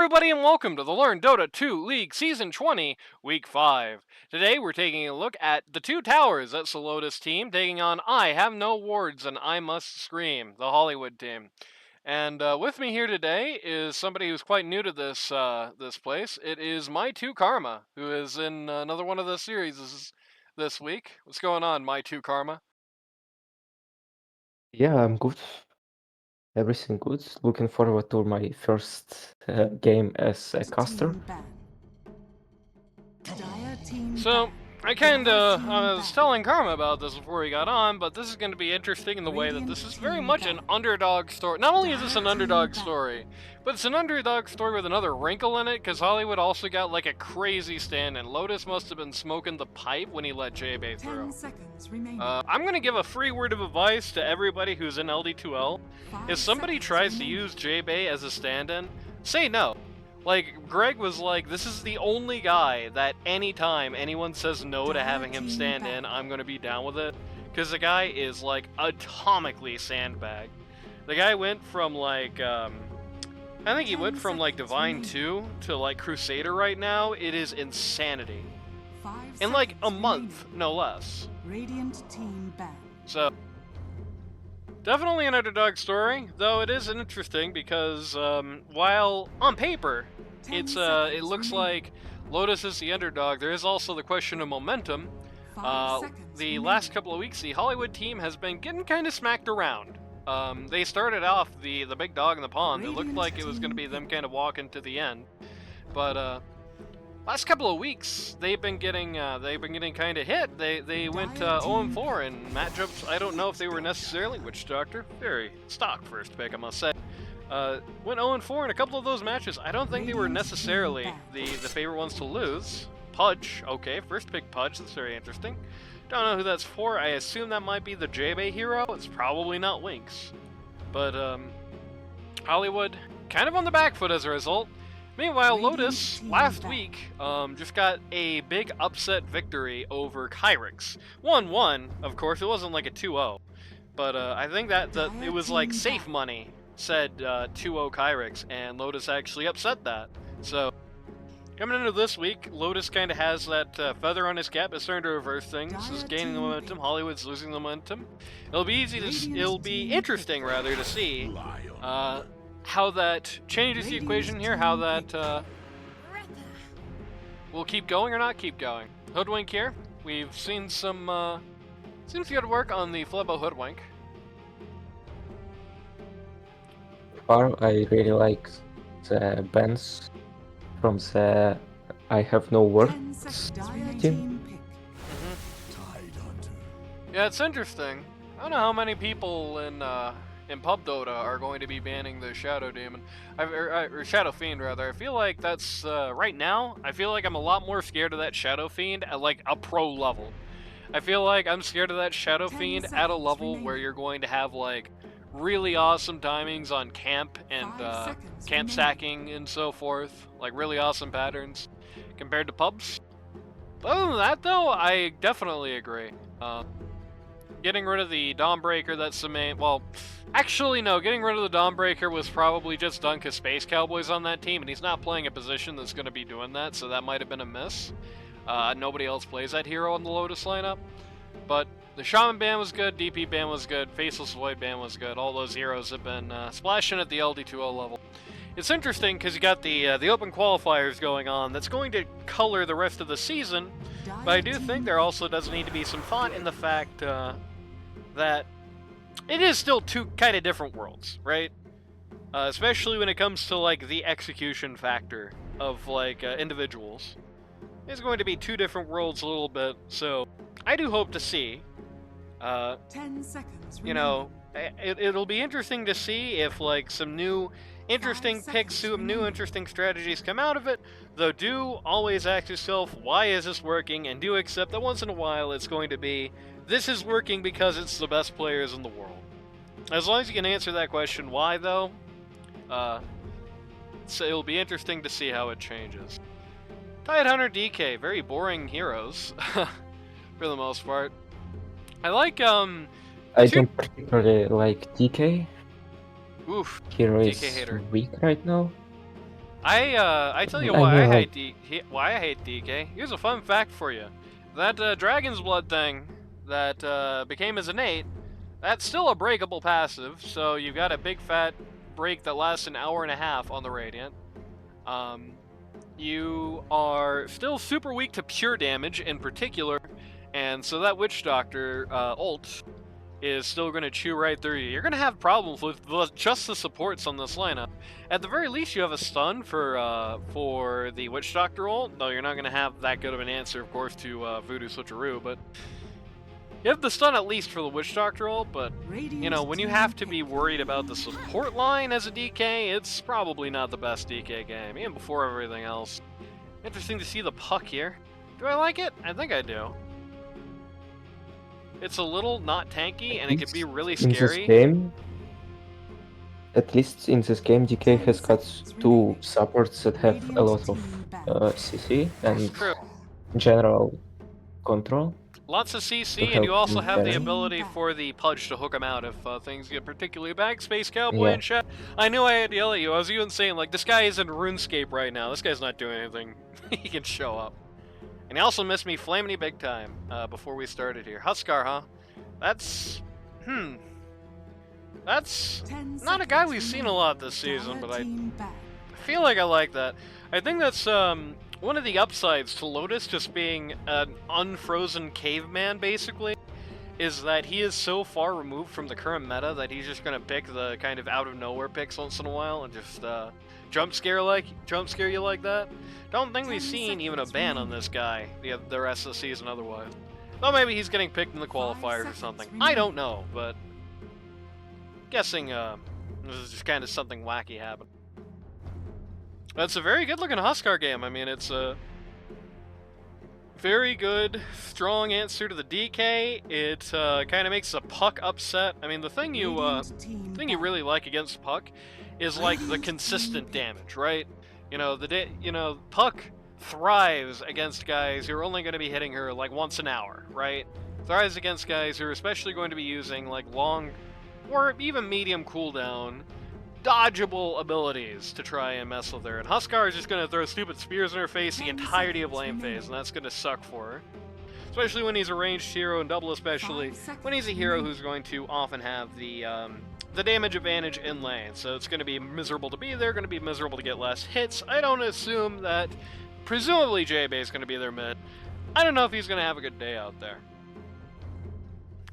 Everybody and welcome to the Learn Dota 2 League Season 20, Week 5. Today we're taking a look at the two towers. That's the Lotus team taking on I Have No Wards and I Must Scream, the Hollywood team. And with me here today is somebody who's quite new to this place. It is My Two Karma, who is in another one of the series this week. What's going on, My Two Karma? Yeah, I'm good. Everything good. Looking forward to my first game as a caster. So, I was telling Karma about this before he got on, but this is going to be interesting in the way that this is very much an underdog story. Not only is this an underdog story, but it's an underdog story with another wrinkle in it, because Hollywood also got like a crazy stand, and Lotus must have been smoking the pipe when he let J-Bay through. I'm going to give a free word of advice to everybody who's in LD2L. If somebody tries to use J-Bay as a stand-in, say no. Like, Greg was like, this is the only guy that anytime anyone says no to having him stand in, I'm going to be down with it. Because the guy is, like, atomically sandbagged. The guy went from, like, I think he went from, like, Divine 2 to, like, Crusader right now. It is insanity. In, like, a month, no less. So, definitely an underdog story, though it is interesting because while on paper it looks like Lotus is the underdog, there is also the question of momentum. The last couple of weeks, the Hollywood team has been getting kind of smacked around. They started off the big dog in the pond. It looked like it was going to be them kind of walking to the end, but last couple of weeks, they've been getting kind of hit. They went 0-4 in matchups. I don't know if they were necessarily Witch Doctor. Very stock first pick, I must say. Went 0-4 in a couple of those matches. I don't think they were necessarily the favorite ones to lose. Pudge, okay, first pick Pudge. That's very interesting. Don't know who that's for. I assume that might be the J-Bay hero. It's probably not Winx. But Hollywood kind of on the back foot as a result. Meanwhile, Lotus, last week, just got a big upset victory over Kyrix. 1-1, of course, it wasn't like a 2-0. But I think that it was like safe money said 2-0 Kyrix, and Lotus actually upset that. So, coming into this week, Lotus kind of has that feather on his cap. It's starting to reverse things. This is gaining the momentum. Hollywood's losing the momentum. It'll be interesting, rather, to see how that changes the equation here, how that will keep going or not keep going. Hoodwink here. We've seen some, seems good work on the Flebo Hoodwink. Far, I really like the bands from the I Have No Words team. Yeah, it's interesting. I don't know how many people in Pub Dota are going to be banning the Shadow Demon, or Shadow Fiend rather. I feel like that's right now. I feel like I'm a lot more scared of that Shadow Fiend at like a pro level. I feel like I'm scared of that Shadow Fiend at a level where you're going to have like really awesome timings on camp and camp stacking and so forth, like really awesome patterns compared to pubs. But other than that, though, I definitely agree. Getting rid of the Dawnbreaker, that's the main. Well, actually, no. Getting rid of the Dawnbreaker was probably just done because Space Cowboy's on that team, and he's not playing a position that's going to be doing that, so that might have been a miss. Nobody else plays that hero on the Lotus lineup. But the Shaman ban was good, DP ban was good, Faceless Void ban was good. All those heroes have been splashing at the LD2L level. It's interesting because you got the open qualifiers going on. That's going to color the rest of the season, but I do think there also does need to be some thought in the fact that it is still two kind of different worlds, right? Especially when it comes to like the execution factor of like individuals. It's going to be two different worlds a little bit, so I do hope to see. 10 seconds. You know, it'll be interesting to see if like some new interesting picks, some new interesting strategies come out of it. Though do always ask yourself, why is this working? And do accept that once in a while it's going to be, this is working because it's the best players in the world. As long as you can answer that question, why though, so it'll be interesting to see how it changes. Tide Hunter DK, very boring heroes, for the most part. I like, I don't particularly like DK. Oof, Hero DK is hater. weak right now. I tell you I why mean, I like, why I hate DK. Here's a fun fact for you. That Dragon's Blood thing that became his innate, that's still a breakable passive, so you've got a big fat break that lasts an hour and a half on the Radiant. You are still super weak to pure damage in particular, and so that Witch Doctor ult is still going to chew right through you. You're going to have problems with just the supports on this lineup. At the very least, you have a stun for the Witch Doctor ult, though you're not going to have that good of an answer, of course, to Voodoo Switcheroo, but you have the stun at least for the Witch Doctor ult, but, you know, when you have to be worried about the support line as a DK, it's probably not the best DK game, even before everything else. Interesting to see the puck here. Do I like it? I think I do. It's a little not tanky, and it can be really in this scary. game, at least in this game, DK has got two supports that have a lot of CC and True. general control. Lots of CC, To and you help also him have the carry. ability for the Pudge to hook him out if things get particularly bad. Space Cowboy Yeah. and chat. I knew I had to yell at you. I was even saying, like, this guy is in RuneScape right now. This guy's not doing anything. He can show up. And he also missed me flaming big time before we started here. Huskar, huh? That's... That's not a guy we've seen a lot this season, but I feel like I like that. I think that's one of the upsides to Lotus just being an unfrozen caveman, basically, is that he is so far removed from the current meta that he's just gonna pick the kind of out of nowhere picks once in a while and just jump scare you like that. Don't think we've seen even a ban on this guy the rest of the season otherwise. Though maybe he's getting picked in the qualifiers or something. I don't know, but guessing this is just kind of something wacky happened. That's a very good looking Huskar game. I mean, it's a very good, strong answer to the DK. It kind of makes the puck upset. I mean, the thing you really like against puck is like the consistent damage, right? You know, puck thrives against guys who are only going to be hitting her like once an hour, right? Thrives against guys who are especially going to be using like long or even medium cooldown dodgeable abilities to try and mess with her. And Huskar is just going to throw stupid spears in her face the entirety of lane phase, and that's going to suck for her. Especially when he's a ranged hero, and double especially when he's a hero who's going to often have the damage advantage in lane. So it's going to be miserable to be there, going to be miserable to get less hits. I don't assume that, presumably JB is going to be their mid. I don't know if he's going to have a good day out there.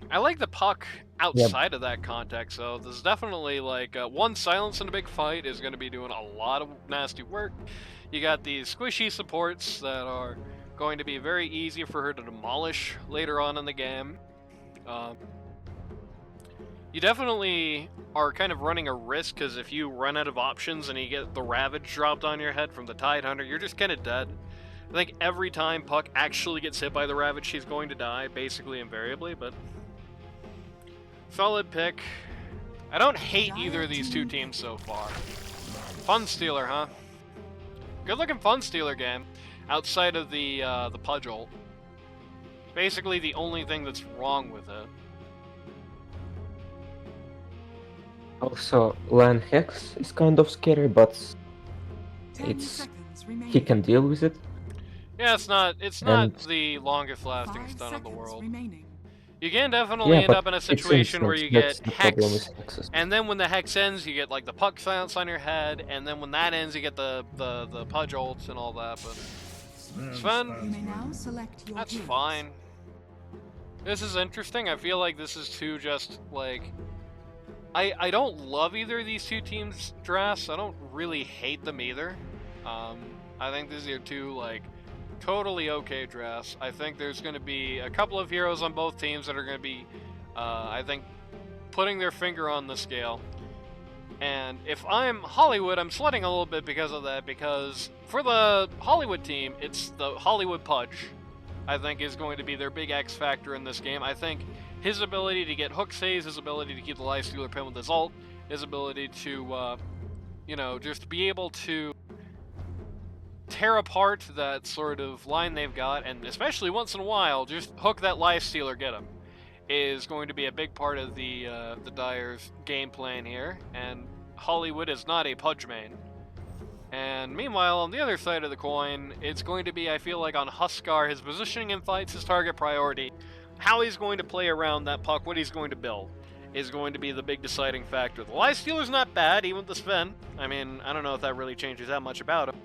I like the puck outside of that context, though. There's definitely, like, one silence in a big fight is going to be doing a lot of nasty work. You got these squishy supports that are going to be very easy for her to demolish later on in the game. You definitely are kind of running a risk, because if you run out of options and you get the Ravage dropped on your head from the Tidehunter, you're just kind of dead. I think every time Puck actually gets hit by the Ravage, she's going to die, basically invariably, but solid pick. I don't hate either of these two teams so far. Fun Stealer, huh? Good looking Fun Stealer game. Outside of the Pudge ult. Basically the only thing that's wrong with it. Also, Land Hex is kind of scary, but he can deal with it. Yeah, it's not the longest lasting stun in the world. You can definitely end up in a situation where you get Hex, and then when the Hex ends, you get like the Puck silence on your head, and then when that ends, you get the Pudge ults and all that, but it's fun. That's fine. This is interesting. I feel like this is too just, like... I don't love either of these two teams' drafts. I don't really hate them either. I think these are two, like, totally okay drafts. I think there's going to be a couple of heroes on both teams that are going to be, I think, putting their finger on the scale. And if I'm Hollywood, I'm sweating a little bit because of that, because for the Hollywood team, it's the Hollywood Pudge, I think, is going to be their big X factor in this game. I think his ability to get hook saves, his ability to keep the Lifestealer pin with his ult, his ability to, you know, just be able to tear apart that sort of line they've got, and especially once in a while, just hook that Lifestealer, get him, is going to be a big part of the Dire's game plan here, and Hollywood is not a Pudge main. And meanwhile, on the other side of the coin, it's going to be, I feel like, on Huskar, his positioning in fights, his target priority, how he's going to play around that puck, what he's going to build, is going to be the big deciding factor. The Life Stealer's not bad, even with the Sven. I mean, I don't know if that really changes that much about him.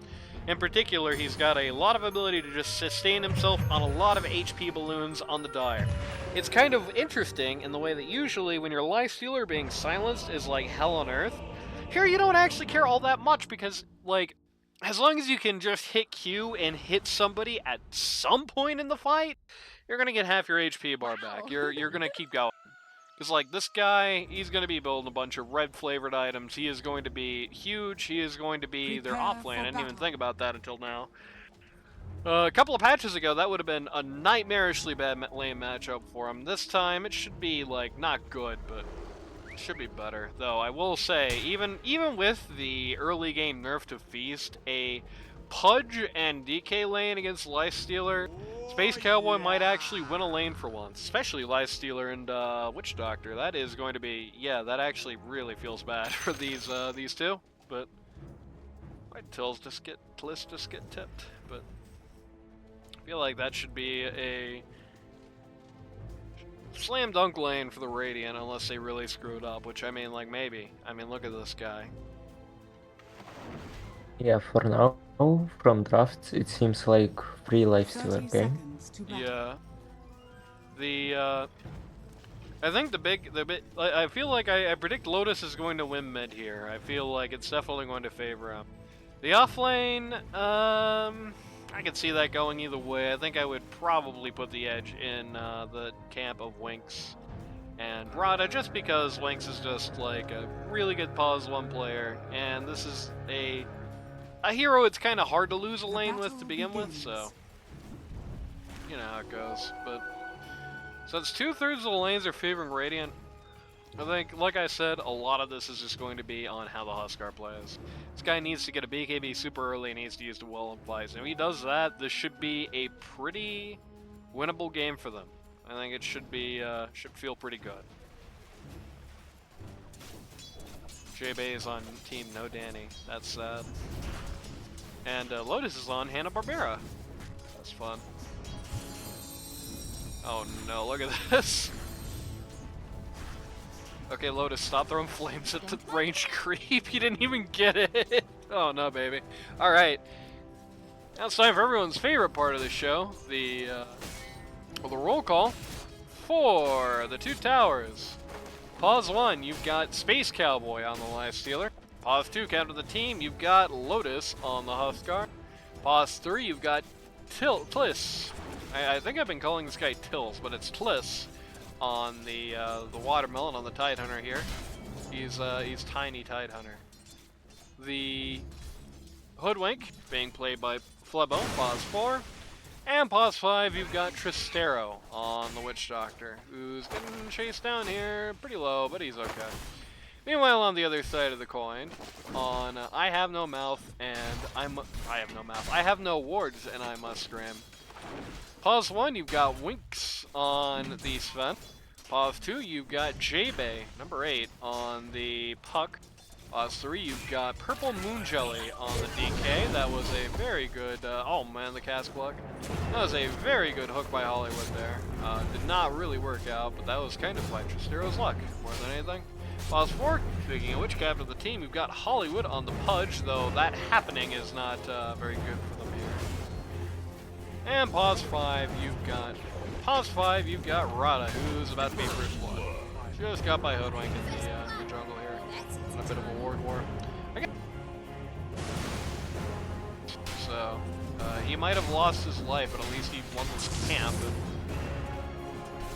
In particular, he's got a lot of ability to just sustain himself on a lot of HP balloons on the dire. It's kind of interesting in the way that usually when your Life Stealer being silenced is like hell on earth, here you don't actually care all that much because, like, as long as you can just hit Q and hit somebody at some point in the fight, you're gonna get half your HP bar back. You're gonna keep going. Because, like, this guy, he's gonna be building a bunch of red-flavored items. He is going to be huge. He is going to be their off-lane. I didn't even think about that until now. A couple of patches ago, that would have been a nightmarishly bad lane matchup for him. This time, it should be, like, not good, but it should be better. Though, I will say, even with the early game nerf to Feast, a Pudge and DK lane against Lifestealer, Space Cowboy might actually win a lane for once. Especially Lifestealer and Witch Doctor. That is going to be, yeah, that actually really feels bad for these two. But White Tills just get tipped. But I feel like that should be a slam dunk lane for the Radiant unless they really screw it up, which I mean, like, maybe. I mean, look at this guy. Yeah, for now, from drafts, it seems like free Lifestealer 30 game. seconds to battle. Yeah. I think I feel like I predict Lotus is going to win mid here. I feel like it's definitely going to favor him. The off lane, I could see that going either way. I think I would probably put the edge in the camp of Winx and Rada, just because Winx is just like a really good pause one player, and this is a hero it's kind of hard to lose a lane with to begin with, so you know how it goes. But since 2/3 of the lanes are favoring Radiant, I think, like I said, a lot of this is just going to be on how the Huskar plays. This guy needs to get a BKB super early and needs to use the well in fights. And if he does that, this should be a pretty winnable game for them. I think it should feel pretty good. J-Bay is on team no Danny. That's sad. And Lotus is on Hanna-Barbera. That's fun. Oh no, look at this. Okay, Lotus, stop throwing flames at the range creep. You didn't even get it. Oh no, baby. Alright. Now it's time for everyone's favorite part of the show. The roll call for the two towers. Pause 1, you've got Space Cowboy on the Lifestealer. Pause 2, captain of the team, you've got Lotus on the Huskar. Pause 3, you've got Tliss. I think I've been calling this guy Tills, but it's Tliss on the watermelon on the Tidehunter here. He's tiny Tidehunter. The Hoodwink being played by Flebo, pause 4. And pause 5, you've got Tristero on the Witch Doctor, who's getting chased down here pretty low, but he's okay. Meanwhile, on the other side of the coin, on I have no mouth and I have no wards and I must scram. Pause 1, you've got Winx on the Sven. Pause 2, you've got J-Bay, number 8, on the Puck. Pause 3, you've got Purple Moon Jelly on the DK. That was a very good, oh man, the cast plug. That was a very good hook by Hollywood there. Did not really work out, but that was kind of by Tristero's luck, more than anything. Pause 4, speaking of which, captain of the team, you've got Hollywood on the Pudge, though that happening is not very good for them here. And pause 5, you've got Rada, who's about to be first blood. Just got by Hoodwink in the jungle here. On a bit of a ward war. So, he might have lost his life, but at least he won this camp.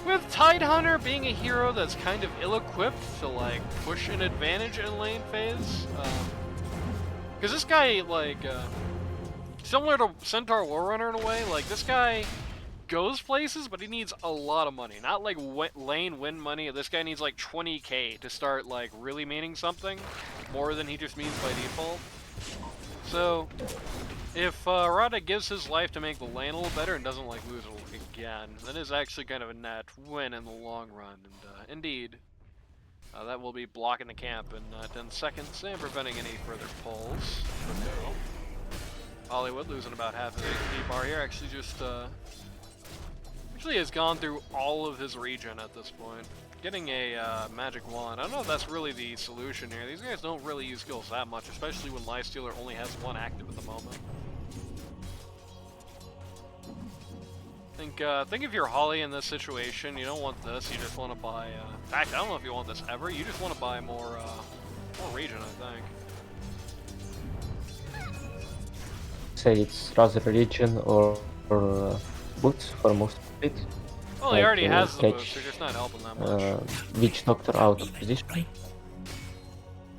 With Tidehunter being a hero that's kind of ill-equipped to, like, push an advantage in lane phase. Because this guy, like, similar to Centaur Warrunner in a way, like, this guy goes places, but he needs a lot of money. Not like lane win money. This guy needs like 20k to start like really meaning something more than he just means by default. So if Rada gives his life to make the lane a little better and doesn't like lose it again, that is actually kind of a net win in the long run. And indeed, That will be blocking the camp in 10 seconds and preventing any further pulls. For now. Hollywood losing about half his HP bar here. Actually actually has gone through all of his regen at this point. Getting a magic wand. I don't know if that's really the solution here. These guys don't really use skills that much, especially when Lifestealer only has one active at the moment. Think if you're Holly in this situation, you don't want this. You just want to buy. In fact, I don't know if you want this ever. You just want to buy more regen, I think. Say it's rather region or boots for most of it. Well, he already has the catch, boost. They're just not helping that much. Witch Doctor out of position.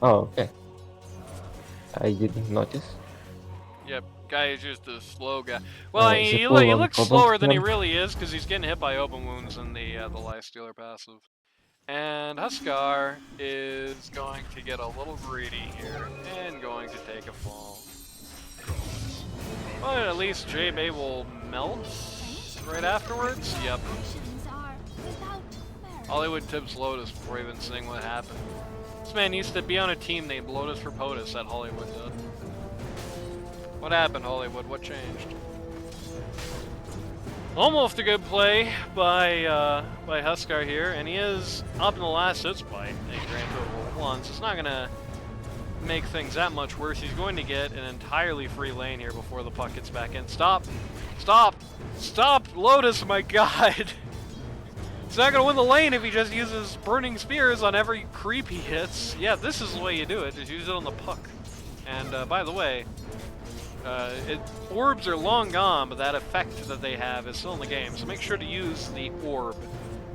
Oh, okay. I didn't notice. Yep, guy is just a slow guy. Well, Is it he full on looks slower than he cobblestone? really is because he's getting hit by open wounds in the Lifestealer passive. And Huskar is going to get a little greedy here and going to take a fall. But at least J-Bay will melt right afterwards. Yep. Hollywood tips Lotus before even seeing what happened. This man used to be on a team named Lotus for POTUS that Hollywood did. What happened, Hollywood? What changed? Almost a good play by Huskar here, and he is up in the last hits by a grand total of 1, so it's not gonna make things that much worse. He's going to get an entirely free lane here before the puck gets back in. Stop! Stop! Stop! Lotus, my god! He's not gonna win the lane if he just uses burning spears on every creep he hits. Yeah, this is the way you do it. Just use it on the puck. And by the way, orbs are long gone, but that effect that they have is still in the game. So make sure to use the orb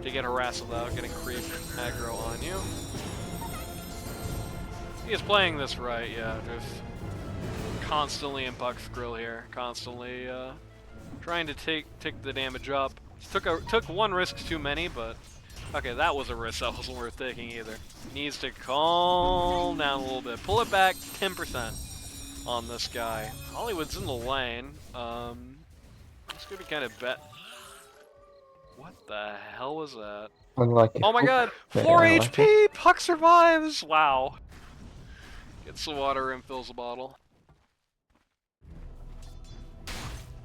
to get harassed without getting creep aggro on you. He is playing this right, yeah. Just constantly in Puck's grill here. Constantly trying to take the damage up. Took one risk too many, but okay, that was a risk that wasn't worth taking either. Needs to calm down a little bit. Pull it back 10% on this guy. Hollywood's in the lane. It's gonna be kind of bet. What the hell was that? Unlucky. Oh my god! Very 4 unlucky. HP! Puck survives! Wow. Gets the water and fills the bottle.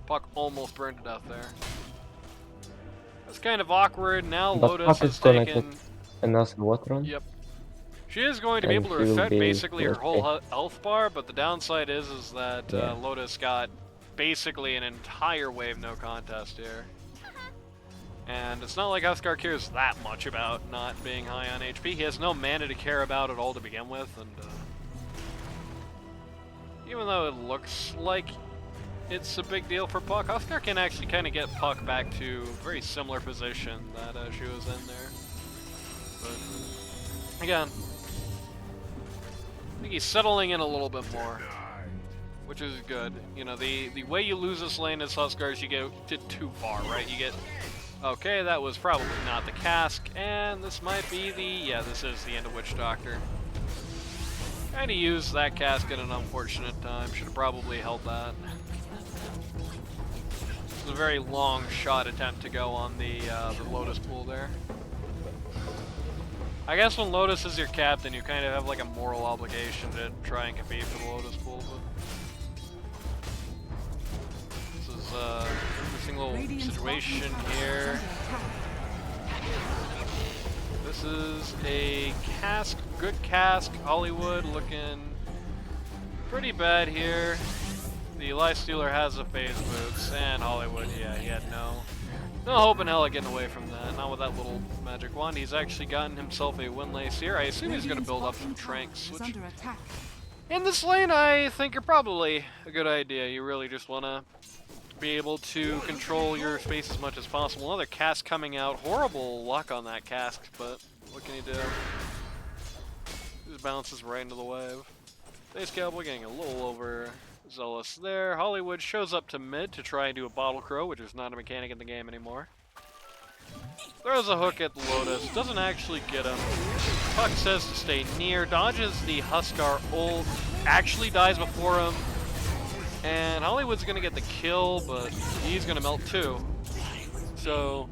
Puck almost burned to death there. That's kind of awkward. Now But Lotus Puck has is gonna taken... get another water on. Yep. She is going to be And able to he will reset be basically her whole okay. health bar, but the downside is that Yeah. Lotus got basically an entire wave no contest here. And it's not like Huskar cares that much about not being high on HP. He has no mana to care about at all to begin with, and even though it looks like it's a big deal for Puck, Huskar can actually kind of get Puck back to a very similar position that she was in there. But again, I think he's settling in a little bit more, which is good. You know, the way you lose this lane as Huskar is you get too far, right? You get, okay, that was probably not the cask, and this might be the, yeah, this is the end of Witch Doctor. Kinda used that cask at an unfortunate time. Should have probably held that. This is a very long shot attempt to go on the Lotus pool there. I guess when Lotus is your captain, you kind of have like a moral obligation to try and compete for the Lotus pool, but this is an interesting little situation here. This is a cask, good cask. Hollywood looking pretty bad here. The Lifestealer has a phase boots, and Hollywood, yeah, he had no hope in hell of getting away from that. Not with that little magic wand. He's actually gotten himself a win lace here. I assume he's going to build up some tranks, which in this lane I think are probably a good idea. You really just want to be able to control your space as much as possible. Another cask coming out. Horrible luck on that cask, but what can you do? Just bounces right into the wave. Face Cowboy getting a little over zealous there. Hollywood shows up to mid to try and do a bottle crow, which is not a mechanic in the game anymore. Throws a hook at the Lotus. Doesn't actually get him. Puck says to stay near. Dodges the Huskar ult. Actually dies before him. And Hollywood's going to get the kill, but he's going to melt too. So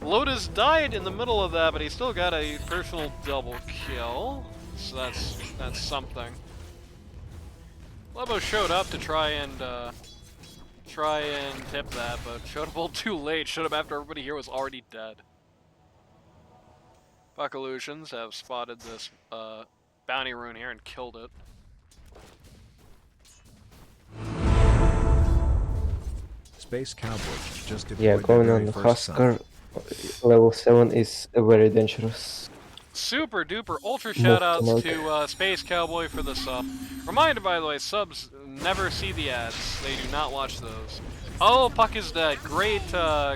Lotus died in the middle of that, but he still got a personal double kill. So that's something. Lebo showed up to try and tip that, but showed up a little too late. Showed up after everybody here was already dead. Buck Illusions have spotted this bounty rune here and killed it. Space Cowboy just deployed Yeah, going their on very the first sun. Husker level 7 is very dangerous. Super duper ultra Move shoutouts to to Space Cowboy for the sub. Reminder, by the way, subs never see the ads. They do not watch those. Oh, Puck is dead. Great,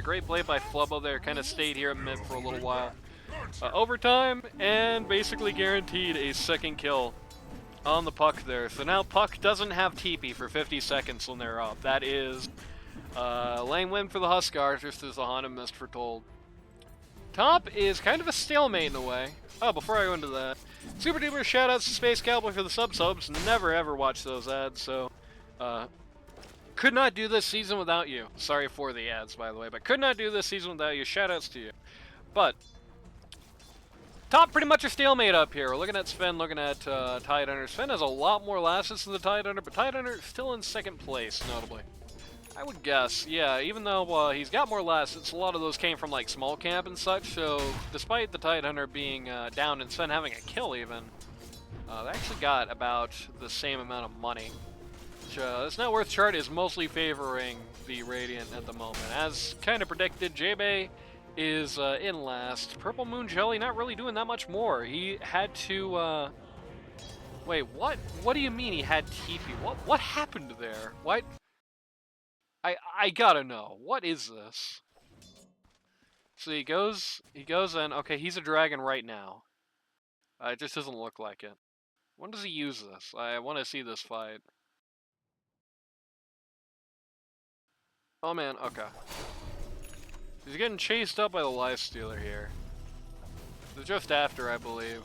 great play by Flubbo there. Kind of stayed here at mid for a little while. Overtime and basically guaranteed a second kill on the Puck there. So now Puck doesn't have TP for 50 seconds when they're up. That is lane win for the Huskars, just as the Honda missed foretold. Top is kind of a stalemate in a way. Oh, before I go into that, super duper shoutouts to Space Cowboy for the subs. Never ever watch those ads, so could not do this season without you. Sorry for the ads, by the way, but could not do this season without you. Shoutouts to you. But top pretty much a stalemate up here. We're looking at Sven, looking at Tidehunter. Sven has a lot more last hits than the Tidehunter, but Tidehunter is still in second place, notably. I would guess, yeah, even though he's got more last hits, a lot of those came from like small camp and such, so despite the Tidehunter being down and Sven having a kill even, they actually got about the same amount of money. Which, this net worth chart is mostly favoring the Radiant at the moment. As kind of predicted, J-Bay is in last. Purple Moon Jelly not really doing that much more. He had to, wait, what? What do you mean he had TP? What happened there? What? I gotta know. What is this? So he goes in. Okay, he's a dragon right now. It just doesn't look like it. When does he use this? I want to see this fight. Oh man, okay. He's getting chased up by the Lifestealer here. Just after, I believe,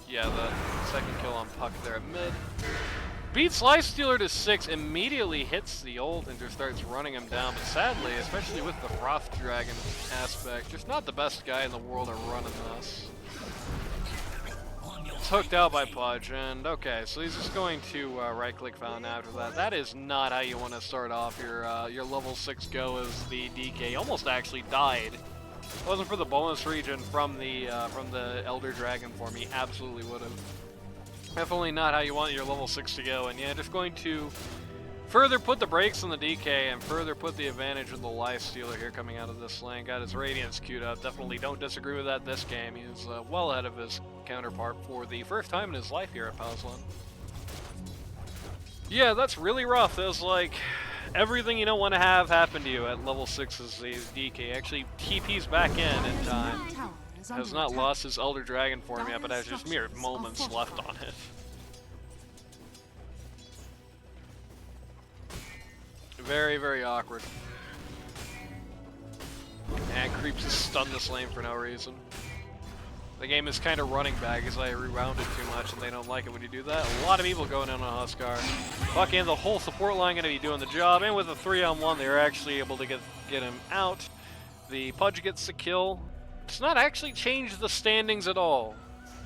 yeah, the second kill on Puck there at mid. Beats Lifestealer to 6, immediately hits the ult and just starts running him down, but sadly, especially with the Frost Dragon aspect, just not the best guy in the world at running this. It's hooked out by Pudge, and okay, so he's just going to right-click Fountain after that. That is not how you want to start off your level 6 go as the DK. Almost actually died. If it wasn't for the bonus region from the Elder Dragon form, he absolutely would have. Definitely not how you want your level 6 to go, and yeah, just going to further put the brakes on the DK and further put the advantage of the Lifestealer here coming out of this lane. Got his Radiance queued up. Definitely don't disagree with that this game. He's well ahead of his counterpart for the first time in his life here at Pausland. Yeah, that's really rough. That was like everything you don't want to have happen to you at level 6 as the DK. Actually TP's back in time. Has not lost his Elder Dragon form yet, but has just mere moments left on it. Very, very awkward. And Creeps has stunned this lane for no reason. The game is kind of running back as I rewound it too much and they don't like it when you do that. A lot of people going in on Huskar. Fucking the whole support line going to be doing the job, and with a 3-on-1 they're actually able to get him out. The Pudge gets the kill. It's not actually changed the standings at all.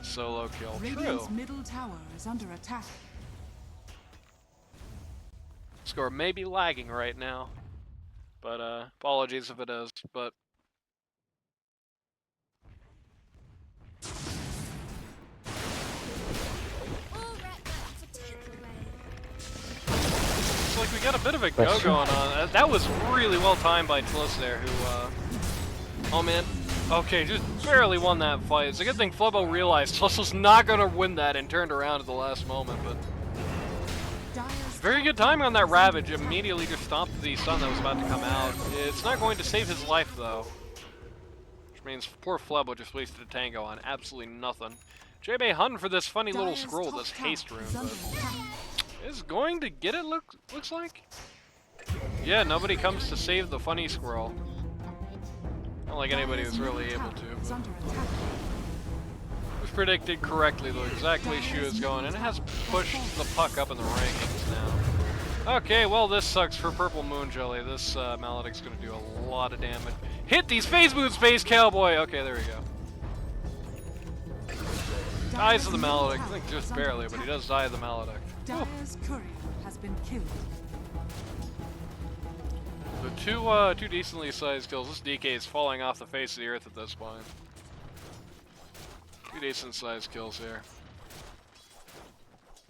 Solo kill, true. Middle tower is under attack. Score may be lagging right now, but apologies if it is, but it's like we got a bit of a go going on. That was really well timed by Tlis there, who, oh man, okay, just barely won that fight. It's a good thing Flubbo realized Tlis was not going to win that and turned around at the last moment, but very good timing on that Ravage. Immediately just stopped the stun that was about to come out. It's not going to save his life though, which means poor Flubbo just wasted a tango on absolutely nothing. J-Bay hunting for this funny little scroll, this haste rune, but is going to get it, looks like? Yeah, nobody comes to save the funny scroll. Not like anybody was really able to. But it was predicted correctly though, exactly she was going, and it has pushed the Puck up in the rankings now. Okay, well this sucks for Purple Moon Jelly. This Maledict's gonna do a lot of damage. Hit these Phase Moon Space Cowboy! Okay, there we go. Dies of the Maledict. I think just barely, but he does die of the Maledict. Dire's courier has been killed. The two decently sized kills. This DK is falling off the face of the earth at this point. Two decent sized kills here.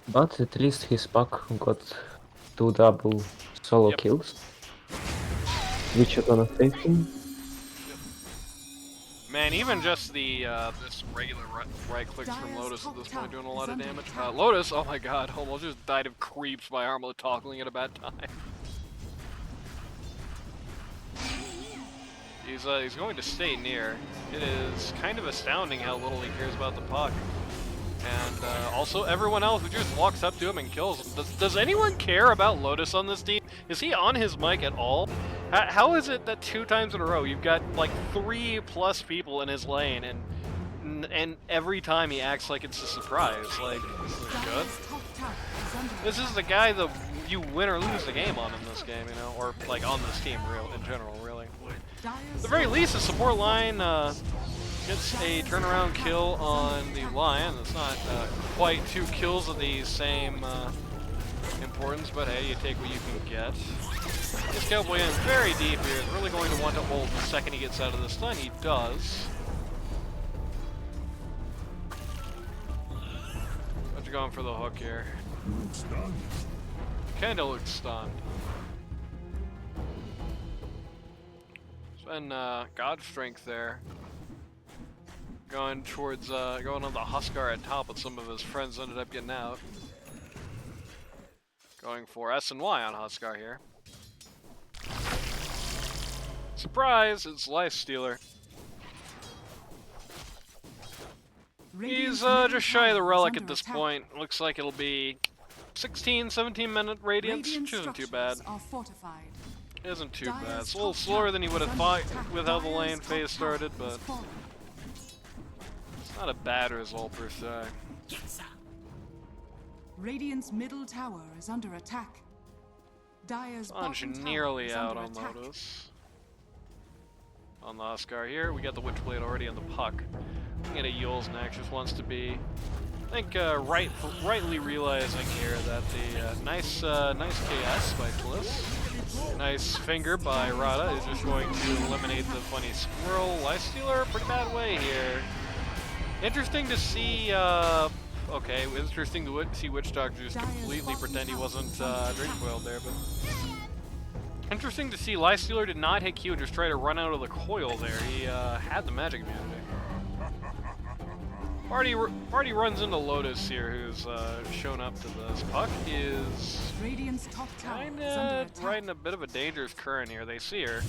But at least his pack got 2 double solo Yep. kills. Which are gonna save him. Man, even just the this regular right clicks from Lotus at this point doing a lot of damage. Lotus, oh my god, almost just died of creeps by Armlet toggling at a bad time. He's going to stay near. It is kind of astounding how little he cares about the puck. And also everyone else who just walks up to him and kills him. Does anyone care about Lotus on this team? Is he on his mic at all? How is it that 2 times in a row you've got like 3+ people in his lane and every time he acts like it's a surprise? Like, this is good. This is the guy that you win or lose the game on in this game, you know, or like on this team in general, really. At the very least, the support line gets a turnaround kill on the Lion. It's not quite 2 kills of the same importance, but hey, you take what you can get. This Cowboy in very deep here is really going to want to ult the second he gets out of the stun. He does. But you're going for the hook here. Kinda looks stunned. Spend God Strength there. Going towards, going on the Huskar at top, but some of his friends ended up getting out. Going for S and Y on Huskar here. Surprise! It's Lifestealer. He's just shy of the relic at this point. Looks like it'll be 16, 17 minute radiance, which isn't too bad. Isn't too bad. It's a little slower than he would have thought with how the lane phase started, but it's not a bad result per se. Radiant's middle tower is under attack. Dire's Sponge bottom tower nearly is out under on attack. Lotus. On the Huskar here, we got the Witchblade already on the puck. We can get a Yule's next, just wants to be, I think, rightly realizing here that the nice KS by Bliss, nice finger by Rada is just going to eliminate the funny squirrel Lifestealer. Pretty bad way here. Interesting to see. Okay, interesting to see Witch Doctor just completely pretend he wasn't drink coiled there, but interesting to see Lifestealer did not hit Q and just try to run out of the coil there. He had the magic immunity. Party runs into Lotus here, who's shown up to this. Puck is kinda riding a bit of a dangerous current here. They see her.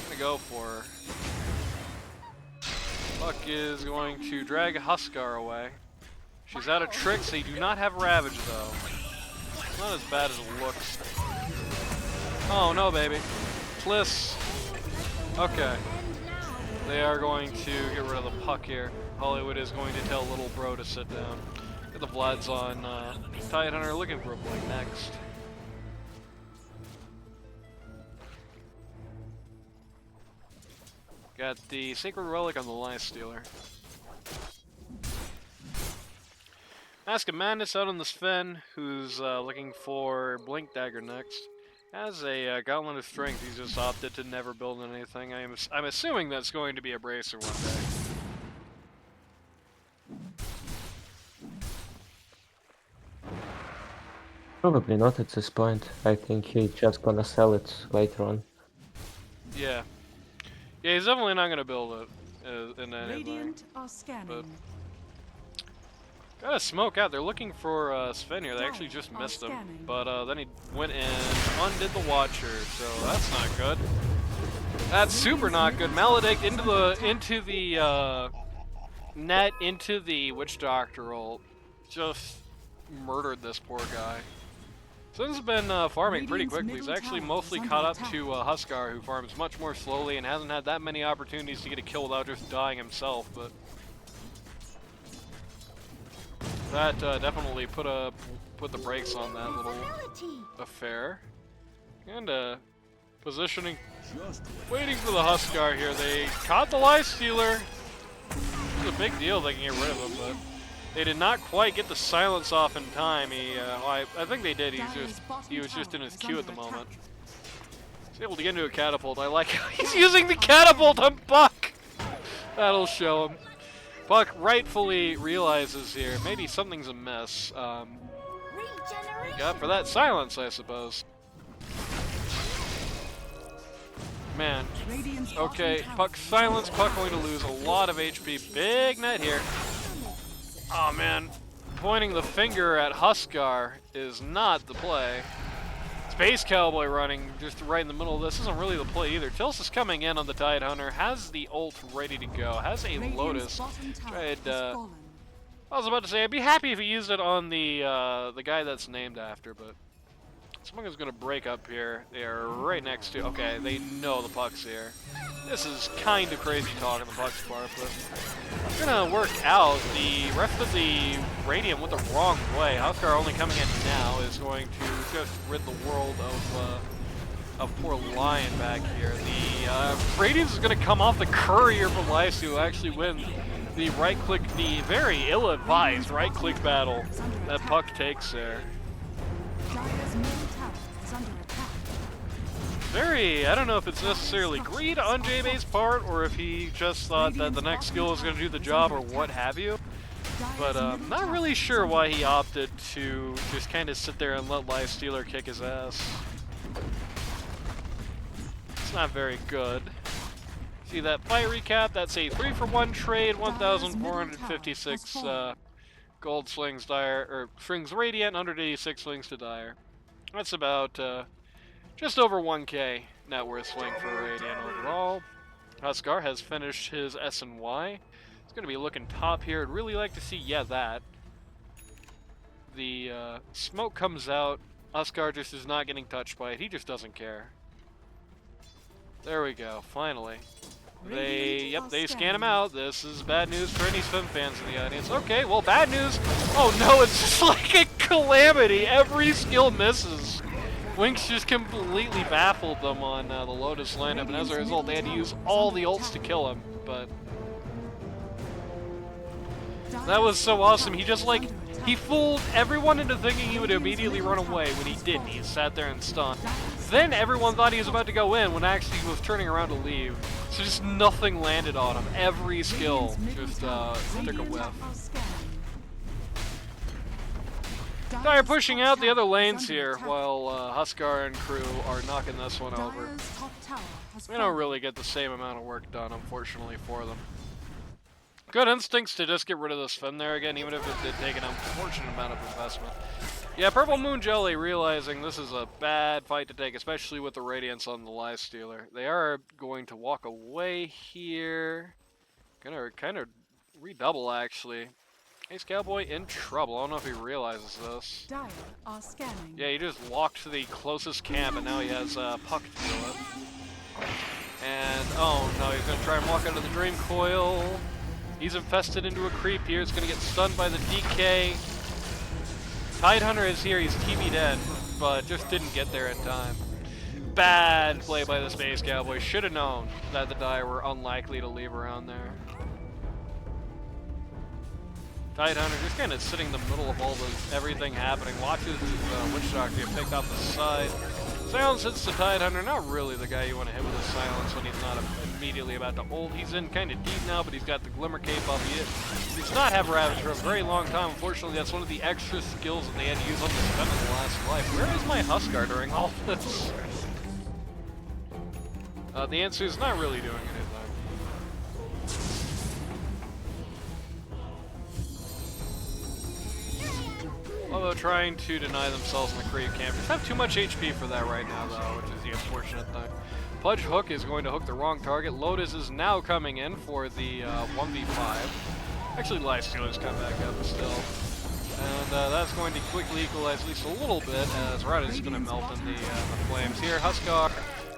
Gonna go for her. Puck is going to drag Huskar away. She's out of tricks. They do not have Ravage though. It's not as bad as it looks. Oh no, baby. Bliss. Okay. They are going to get rid of the puck here. Hollywood is going to tell little bro to sit down. Get the Vlads on Tide Hunter looking for a blink next. Got the Sacred Relic on the Lifestealer. Mask of Madness out on the Sven, who's looking for Blink Dagger next. Has a Gauntlet of Strength, he's just opted to never build anything. I'm assuming that's going to be a Bracer one day. Probably not at this point. I think he's just gonna sell it later on. Yeah. Yeah, he's definitely not gonna build it in anything. Radiant are scanning. But gotta smoke out. They're looking for Sven here. They actually just missed him. But then he went and undid the Watcher, so that's not good. That's super not good. Maledict into the net, into the Witch Doctor ult. Just murdered this poor guy. Sven's been farming pretty quickly. He's actually mostly caught up to Huskar, who farms much more slowly and hasn't had that many opportunities to get a kill without just dying himself, but that definitely put put the brakes on that little affair. And positioning, waiting for the Huskar here. They caught the Lifestealer. It's a big deal they can get rid of him, but they did not quite get the silence off in time. I think they did. He was just in his queue at the moment. He's able to get into a catapult. I like how he's using the catapult on Buck. That'll show him. Buck rightfully realizes here maybe something's amiss. Got for that silence, I suppose. Man. Okay, Puck silence. Puck going to lose a lot of HP. Big net here. Oh man, pointing the finger at Huskar is not the play. Space Cowboy running just right in the middle of this isn't really the play either. Tills is coming in on the Tidehunter, has the ult ready to go, has a Lotus. I was about to say I'd be happy if he used it on the guy that's named after, but someone's gonna break up here. They are right next to. Okay, they know the Puck's here. This is kind of crazy talk on the Puck's part, but it's gonna work out. The rest of the Radiant went the wrong way. Huskar only coming in now is going to just rid the world of poor Lion back here. The Radiance is gonna come off the courier for Lice to actually win the right click, the very ill-advised right click battle that Puck takes there. I don't know if it's necessarily greed on J-Bay's part, or if he just thought that the next skill was going to do the job, or what have you. But not really sure why he opted to just kind of sit there and let Lifestealer kick his ass. It's not very good. See that fight recap? That's a 3-for-1 trade, 1,456 gold slings Dire, or strings Radiant, 186 slings to Dire. That's about just over 1k net worth swing for Radiant overall. Huskar has finished his S and Y. He's going to be looking top here. I'd really like to see, yeah, that. The smoke comes out. Huskar just is not getting touched by it. He just doesn't care. There we go, finally. They scan him out. This is bad news for any Swim fans in the audience. Okay, well, bad news. Oh no, it's just like a calamity. Every skill misses. Winx just completely baffled them on the Lotus lineup, and as a result, they had to use all the ults to kill him. But that was so awesome. He just he fooled everyone into thinking he would immediately run away when he didn't. He sat there and stunned. Then everyone thought he was about to go in when actually he was turning around to leave. So just nothing landed on him. Every skill just took a whiff. Dire pushing out the other lanes here while Huskar and crew are knocking this one over. They don't really get the same amount of work done, unfortunately, for them. Good instincts to just get rid of this Finn there again, even if it did take an unfortunate amount of investment. Yeah, Purple Moon Jelly realizing this is a bad fight to take, especially with the Radiance on the Lifestealer. They are going to walk away here. Gonna kind of redouble, actually. Ace Cowboy in trouble. I don't know if he realizes this. Dire are scanning. Yeah, he just walked to the closest camp, and now he has Puck to deal with. And, oh no, he's gonna try and walk out of the Dream Coil. He's infested into a creep here. It's gonna get stunned by the DK. Tidehunter is here. He's TV'd in, but just didn't get there in time. Bad play by the Space Cowboy. Should have known that the Dire were unlikely to leave around there. Tidehunter just kind of sitting in the middle of all everything happening. Watches Witch Doctor get picked off the side. Silence hits the Tidehunter. Not really the guy you want to hit with a silence when he's not immediately about to ult. He's in kind of deep now, but he's got the Glimmer Cape up. He does not have Ravage for a very long time. Unfortunately, that's one of the extra skills that they had to use on the Spin in the last life. Where is my Huskar during all this? The answer is not really doing anything. Although trying to deny themselves in the creep camp. Just have too much HP for that right now, though, which is the unfortunate thing. Pudge Hook is going to hook the wrong target. Lotus is now coming in for the 1v5. Actually, Lifestealer's come back up still. And that's going to quickly equalize at least a little bit, as Rada is going to melt in the flames here. Huskar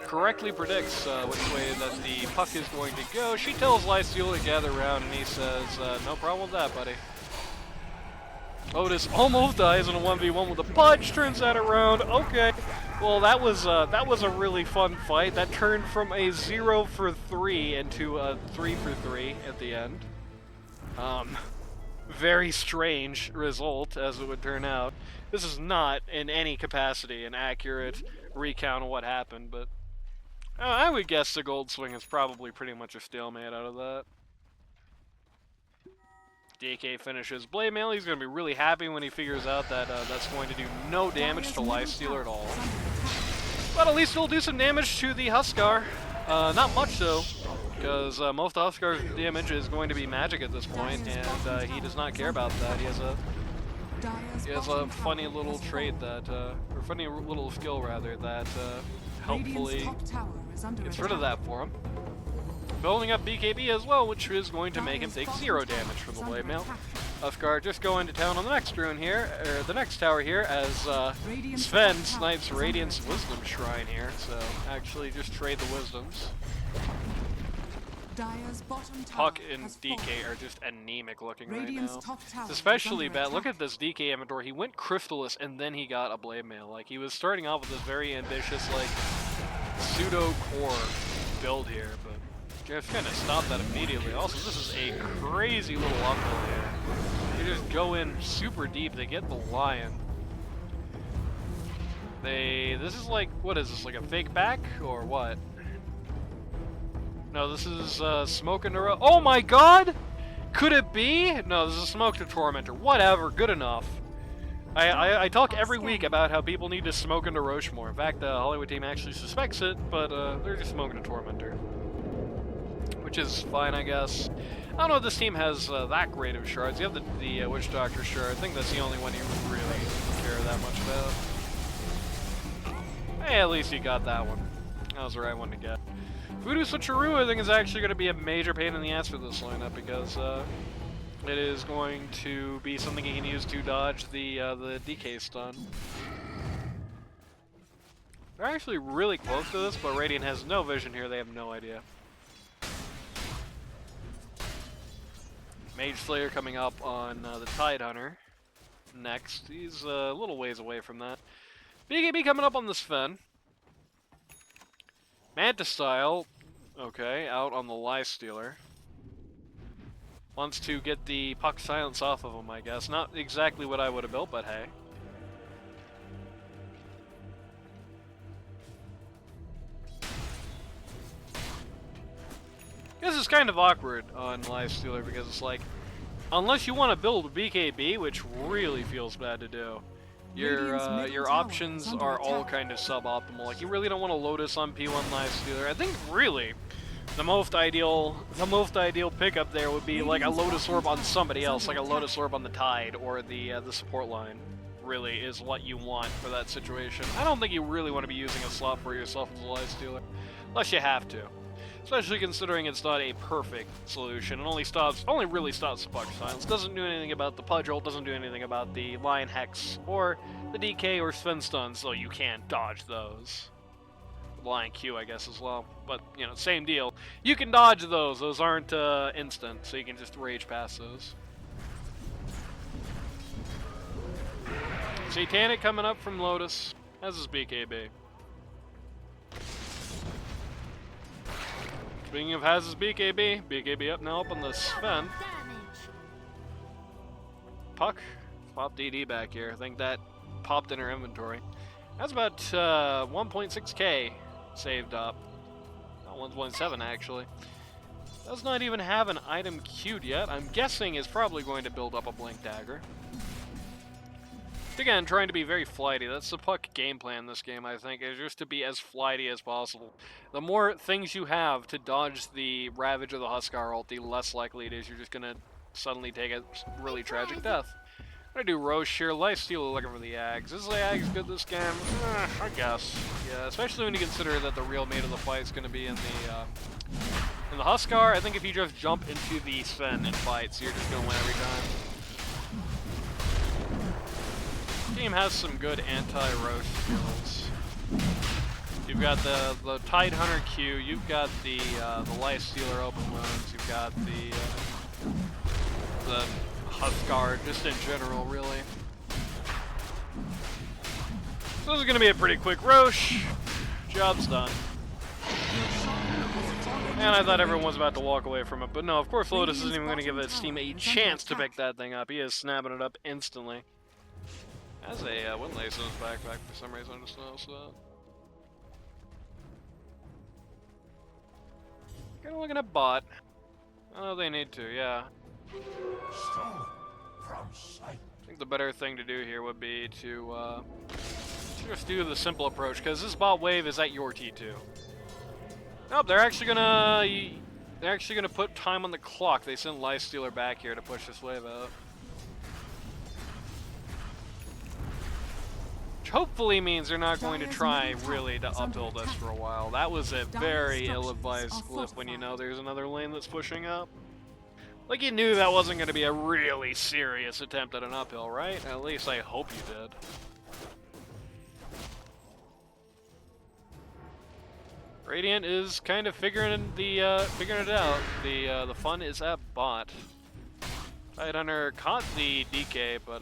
correctly predicts which way that the Puck is going to go. She tells Lifestealer to gather around, and he says, no problem with that, buddy. Lotus almost dies in a 1v1 with a punch, turns that around. Okay. Well, that was a really fun fight. That turned from a 0 for 3 into a 3 for 3 at the end. Very strange result, as it would turn out. This is not, in any capacity, an accurate recount of what happened, but I would guess the gold swing is probably pretty much a stalemate out of that. DK finishes Blade Mail. He's going to be really happy when he figures out that that's going to do no damage to Lifestealer at all. But at least it'll do some damage to the Huskar. Not much though, because most of Huskar's damage is going to be magic at this point, and he does not care about that. He has a funny little trait that, or funny little skill rather, that helpfully gets rid of that for him. Building up BKB as well, which is going to make him take 0 damage from the Blade Mail. Huskar just going to town on the next rune here, or the next tower here, as Sven snipes Radiant's Wisdom Shrine here, so actually just trade the Wisdoms. Puck and DK are just anemic looking right now. It's especially bad. Look at this DK inventory. He went Crystallis and then he got a Blade Mail. Like, he was starting off with this very ambitious, like, pseudo-core build here, but just kind of stop that immediately. Also, this is a crazy little uphill here. They just go in super deep. They get the Lion. This is like, what is this, like a fake back or what? No, this is Smoke and Neuro. Oh my god! Could it be? No, this is Smoke to Tormentor. Whatever, good enough. I talk every week about how people need to smoke into Roche more. In fact, the Hollywood team actually suspects it, but they're just smoking a Tormentor. Which is fine, I guess. I don't know if this team has that great of shards. You have the Witch Doctor shard. I think that's the only one you really care that much about. Hey, at least you got that one. That was the right one to get. Voodoo Switcheroo, I think, is actually going to be a major pain in the ass for this lineup because it is going to be something you can use to dodge the DK stun. They're actually really close to this, but Radiant has no vision here. They have no idea. Mage Slayer coming up on the Tidehunter next. He's a little ways away from that. BKB coming up on the Sven. Manta Style, okay, out on the Lifestealer. Wants to get the Puck Silence off of him, I guess. Not exactly what I would have built, but hey. This is kind of awkward on Lifestealer because it's like, unless you want to build BKB, which really feels bad to do, your options are all kind of suboptimal. Like, you really don't want to Lotus on P1 Lifestealer. I think really the most ideal pickup there would be like a Lotus Orb on somebody else, like a Lotus Orb on the Tide or the support line. Really is what you want for that situation. I don't think you really want to be using a slot for yourself as a Lifestealer, unless you have to. Especially considering it's not a perfect solution. It only really stops Puck Silence. Doesn't do anything about the Pudge Ult, doesn't do anything about the Lion Hex, or the DK or Sven Stun, so you can't dodge those. Lion Q, I guess, as well. But, you know, same deal. You can dodge those. Those aren't instant, so you can just rage past those. Satanic coming up from Lotus, as is BKB. Speaking of has his BKB up now up on the Sven. Puck, pop DD back here. I think that popped in her inventory. That's about 1.6k saved up. Not 1.7 actually. Does not even have an item queued yet. I'm guessing is probably going to build up a Blink Dagger. Again, trying to be very flighty. That's the Puck game plan this game, I think, is just to be as flighty as possible. The more things you have to dodge the Ravage of the Huskar ult, the less likely it is you're just going to suddenly take a really tragic death. I'm going to do Roche here. Lifestealer looking for the Ags. Is the Ags good this game? I guess. Yeah, especially when you consider that the real meat of the fight is going to be in the Huskar. I think if you just jump into the Sven and fights, you're just going to win every time. Team has some good anti-Roche skills. You've got the Tidehunter Q, you've got the Lifestealer open wounds, you've got the Huskar, just in general, really. So this is going to be a pretty quick Roche. Job's done. And I thought everyone was about to walk away from it, but no, of course Lotus isn't even going to give his team a chance to pick that thing up. He is snapping it up instantly. Has a wind lace in his backpack for some reason, I just noticed that. Kinda looking at bot. Oh, they need to, yeah. I think the better thing to do here would be to just do the simple approach, because this bot wave is at your T2. Nope, they're actually gonna put time on the clock. They sent Lifestealer back here to push this wave out. Which hopefully means they're not going to try really to uphill this for a while. That was a very ill-advised flip when you know there's another lane that's pushing up. Like you knew that wasn't going to be a really serious attempt at an uphill, right? At least I hope you did. Radiant is kind of figuring it out. The fun is at bot. Tidehunter caught the DK, but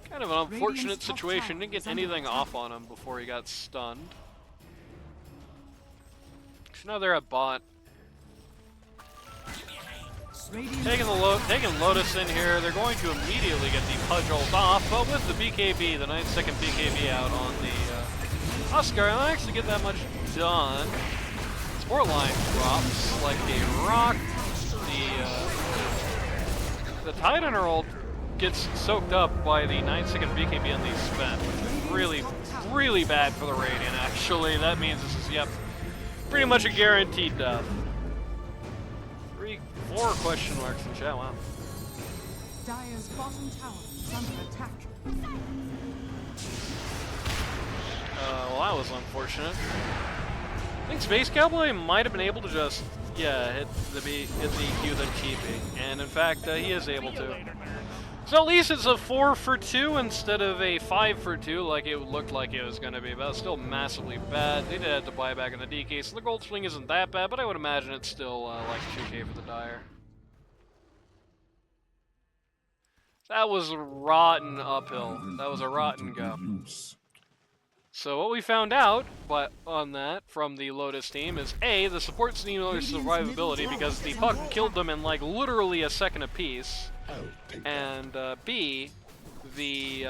kind of an unfortunate situation. Didn't get anything off on him before he got stunned. So now they're at bot. Taking Lotus in here, they're going to immediately get the Pudge ult off, but with the BKB, the 9-second BKB out on the Oscar, I don't actually get that much done. Sport line drops like a rock. The Tidehunter ult gets soaked up by the 9-second BKB on the Sven, which is really, really bad for the Radiant, actually. That means this is, yep, pretty much a guaranteed death. 4 question marks in chat, wow. Dire's bottom tower is under attack. Well, that was unfortunate. I think Space Cowboy might have been able to just, yeah, hit the Q then TP, and in fact, he is able to. So at least it's a 4 for 2 instead of a 5 for 2 like it looked like it was going to be, but it's still massively bad. They did have to buy back in the DK, so the gold swing isn't that bad, but I would imagine it's still like 2k for the Dire. That was a rotten uphill. That was a rotten go. So what we found out, but on that from the Lotus team is A, the supports need their survivability because the puck killed them in like literally a second apiece, and B, the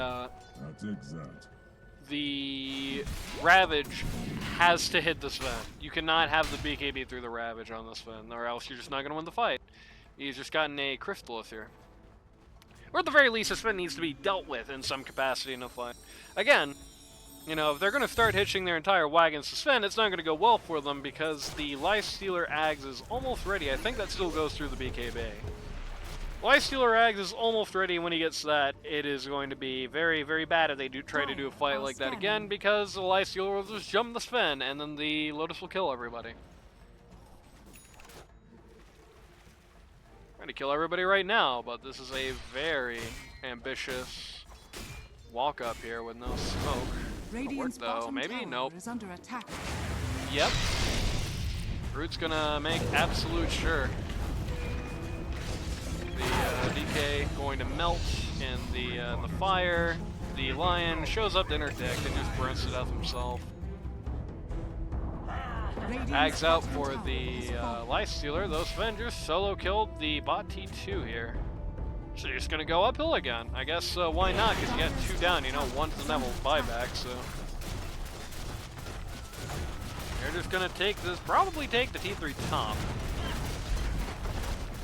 Ravage has to hit the Sven. You cannot have the BKB through the Ravage on the Sven, or else you're just not going to win the fight. He's just gotten a Crystalith here. Or at the very least, the Sven needs to be dealt with in some capacity in a fight. Again, you know, if they're going to start hitching their entire wagons to Sven, it's not going to go well for them because the Lifestealer Ags is almost ready. I think that still goes through the BKB. Lifestealer Ags is almost ready. When he gets that, it is going to be very, very bad if they do try to do a fight like that again, because the Lifestealer will just jump the Sven, and then the Lotus will kill everybody. Trying to kill everybody right now, but this is a very ambitious walk up here with no smoke. Radiant's though, maybe? Nope. Is under attack. Yep. Root's gonna make absolute sure. The DK going to melt in the fire. The Lion shows up to interdict and just burns to death himself. Ags out for the Lifestealer. Those Avengers solo killed the bot T2 here. So you're just gonna go uphill again. I guess why not? Because you got 2 down, you know, 1's the Neville's buyback, so. You're just gonna take this, probably take the T3 top.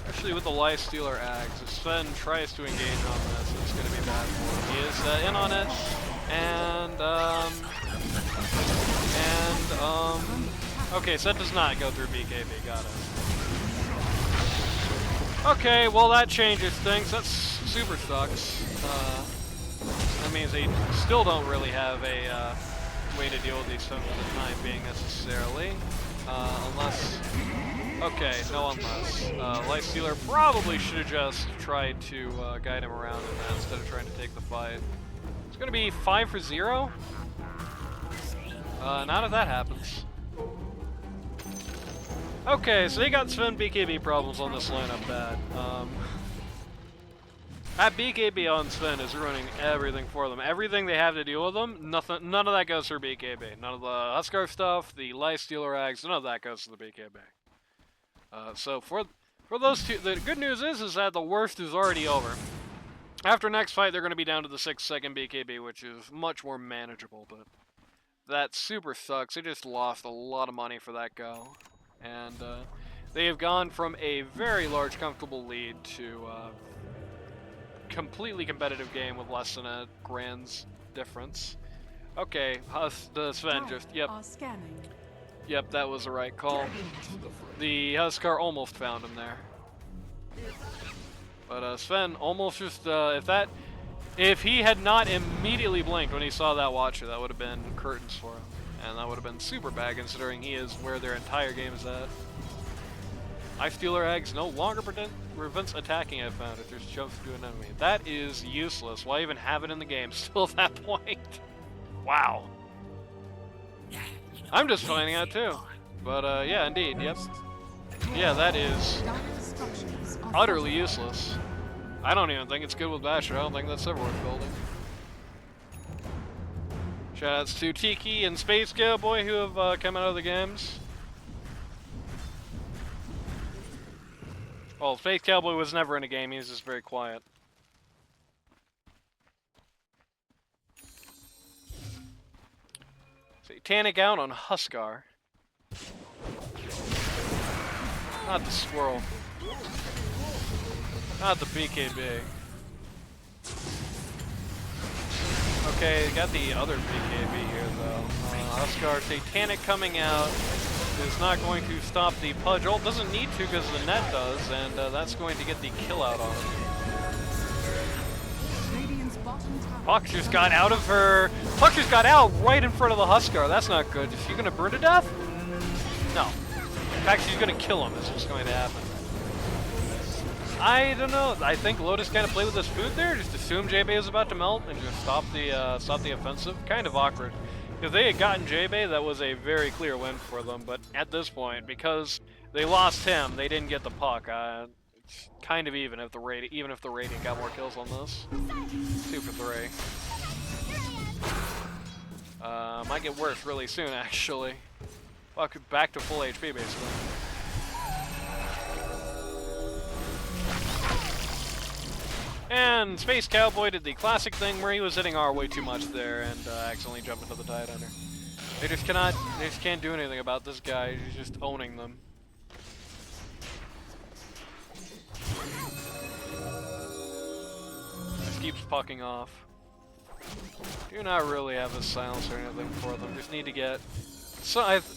Actually, with the Lifestealer Ags, if Sven tries to engage on this, it's gonna be bad for him. He is in on it, okay, so that does not go through BKB, got it. Okay, well that changes things. That's super sucks. That means they still don't really have a way to deal with these stuff for the time being necessarily. Unless... Okay, no unless. Lifestealer probably should have just tried to guide him around in that instead of trying to take the fight. It's going to be 5 for 0. Not if that happens. Okay, so they got Sven BKB problems on this lineup bad. That BKB on Sven is ruining everything for them. Everything they have to deal with them, none of that goes for BKB. None of the Huskar stuff, the Lifestealer Ags, none of that goes to the BKB. So for those two, the good news is that the worst is already over. After next fight, they're going to be down to the 6-second BKB, which is much more manageable, but that super sucks. They just lost a lot of money for that go. And they have gone from a very large, comfortable lead to completely competitive game with less than a grand's difference. Okay, the Sven just, yep. Yep, that was the right call. The Huskar almost found him there. But Sven almost just, if he had not immediately blinked when he saw that Watcher, that would have been curtains for him. And that would have been super bad considering he is where their entire game is at. Lifestealer Eggs no longer prevents attacking, I found, if there's jumps to an enemy. That is useless. Why even have it in the game still at that point? Wow. I'm just finding out too. But yeah, indeed, yep. Yeah, that is utterly useless. I don't even think it's good with Basher. I don't think that's ever worth building. Shoutouts to Tiki and Space Cowboy who have come out of the games. Well, Space Cowboy was never in a game, he was just very quiet. Satanic out on Huskar. Not the squirrel. Not the BKB. Okay, got the other BKB here though. Huskar Satanic coming out is not going to stop the Pudge ult. Doesn't need to because the net does, and that's going to get the kill out on him. Puck just got out of her. Puck just got out right in front of the Huskar. That's not good. Is she gonna burn to death? No. In fact, she's gonna kill him. It's just going to happen. I don't know. I think Lotus kind of played with his food there. Just assumed JB was about to melt and just stop the offensive. Kind of awkward. If they had gotten JB, that was a very clear win for them. But at this point, because they lost him, they didn't get the puck. It's kind of even if the Radiant got more kills on this. 2 for 3. Might get worse really soon, actually. Fuck, back to full HP basically. And Space Cowboy did the classic thing where he was hitting R way too much there and accidentally jumped into the Tide Hunter. They just can't do anything about this guy. He's just owning them. Just keeps pucking off. Do not really have a silence or anything for them. Just need to get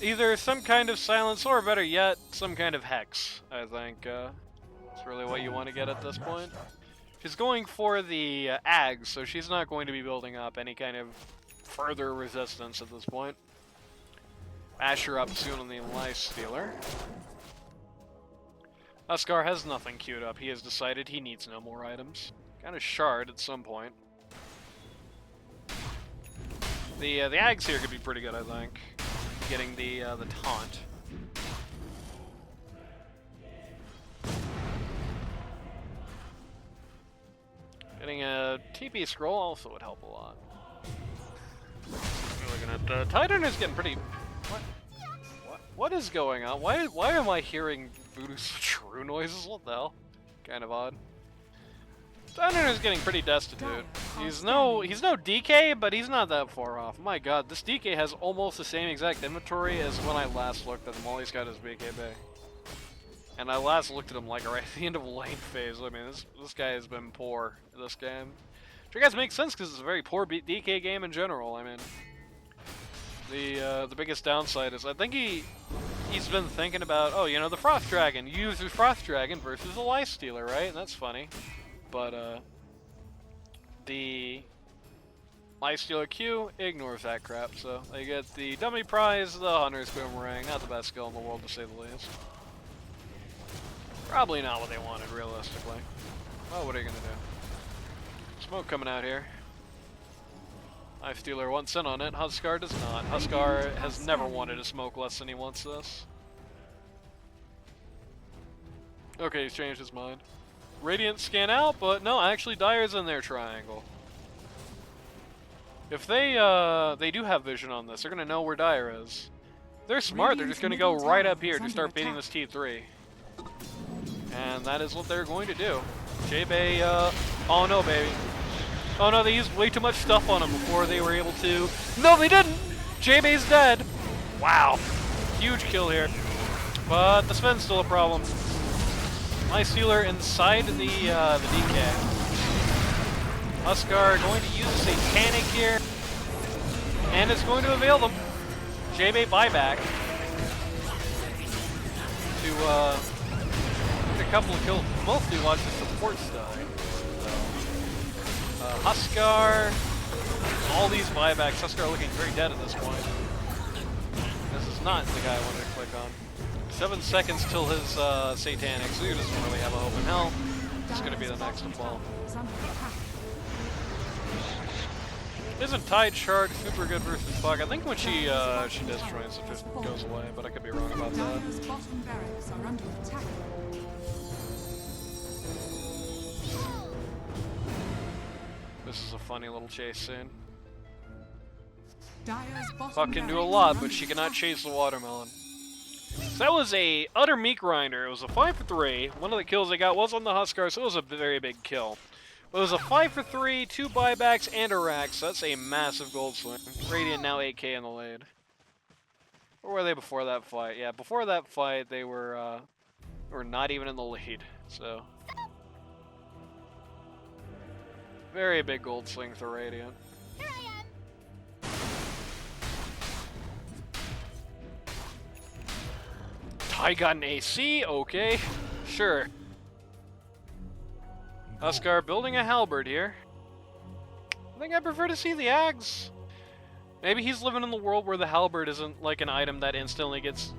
either some kind of silence or, better yet, some kind of hex. I think that's really what you want to get at this point. She's going for the Ags, so she's not going to be building up any kind of further resistance at this point. Asher up soon on the Lifestealer. Huskar has nothing queued up. He has decided he needs no more items. Kind of shard at some point. The Ags here could be pretty good, I think. Getting the taunt. Getting a TP scroll also would help a lot. We're looking at Titan is getting pretty. What is going on? Why am I hearing voodoo shrew noises? What the hell? Kind of odd. Titan is getting pretty destitute. He's no DK, but he's not that far off. My God, this DK has almost the same exact inventory as when I last looked at him. All he's got is BKB. And I last looked at him like right at the end of lane phase. I mean, this guy has been poor in this game. Which I guess makes sense because it's a very poor DK game in general. I mean, the biggest downside is I think he's been thinking about, oh, you know, the Frost Dragon. Use the Frost Dragon versus the Lifestealer, right? And that's funny. But the Lifestealer Q ignores that crap. So they get the dummy prize, the Hunter's Boomerang. Not the best skill in the world, to say the least. Probably not what they wanted, realistically. Well, what are you gonna do? Smoke coming out here. Lifestealer wants in on it. Huskar does not. Huskar has never wanted to smoke less than he wants this. Okay, he's changed his mind. Radiant scan out, but no, actually Dire's in their triangle. If they do have vision on this, they're gonna know where Dire is. They're smart, they're just gonna go right up here to start baiting this T3. And that is what they're going to do. J-Bay, oh no, baby. Oh no, they used way too much stuff on him before they were able to... No, they didn't! J-Bay's dead! Wow. Huge kill here. But the Sven's still a problem. My Stealer inside the DK. Huskar going to use a Satanic here. And it's going to avail them. J-Bay buyback. To, get a couple of kills. Mostly watch the supports die. So, Huskar. All these buybacks. Huskar looking very dead at this point. This is not the guy I wanted to click on. 7 seconds till his Satanic, so he doesn't really have a hope in hell. It's going to be the next to fall. Isn't Tide Shard super good versus Puck? I think when she destroys it just goes away, but I could be wrong about that. Dire's bottom barracks are under attack. This is a funny little chase scene. Dire's bottom Puck can do a barracks lot, are but under she cannot attack. chase the watermelon. So that was a utter meat grinder. It was a 5 for 3. One of the kills they got was on the Huskar, so it was a very big kill. But it was a 5 for 3, 2 buybacks, and a rack, so that's a massive gold swing. Radiant now 8k in the lead. Or were they before that fight? Yeah, before that fight they were not even in the lead. So very big gold swing for Radiant. I got an AC, okay, sure. Huskar building a halberd here. I think I prefer to see the Ags. Maybe he's living in the world where the halberd isn't like an item that instantly gets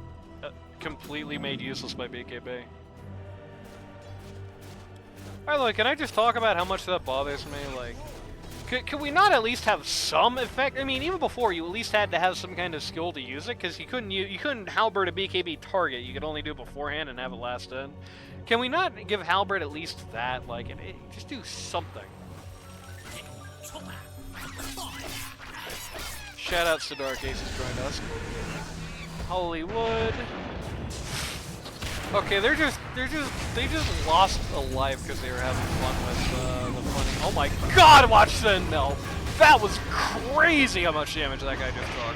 completely made useless by BKB. By the way, can I just talk about how much that bothers me? Like, could we not at least have some effect? I mean, even before, you at least had to have some kind of skill to use it, because you couldn't halberd a BKB target. You could only do it beforehand and have it last in. Can we not give halberd at least that? Like, just do something. Shout outs to Dark Aces joined us. Hollywood. Okay, they just lost a life because they were having fun with the funny. Oh my God! Watch Sentinel. That was crazy how much damage that guy just took.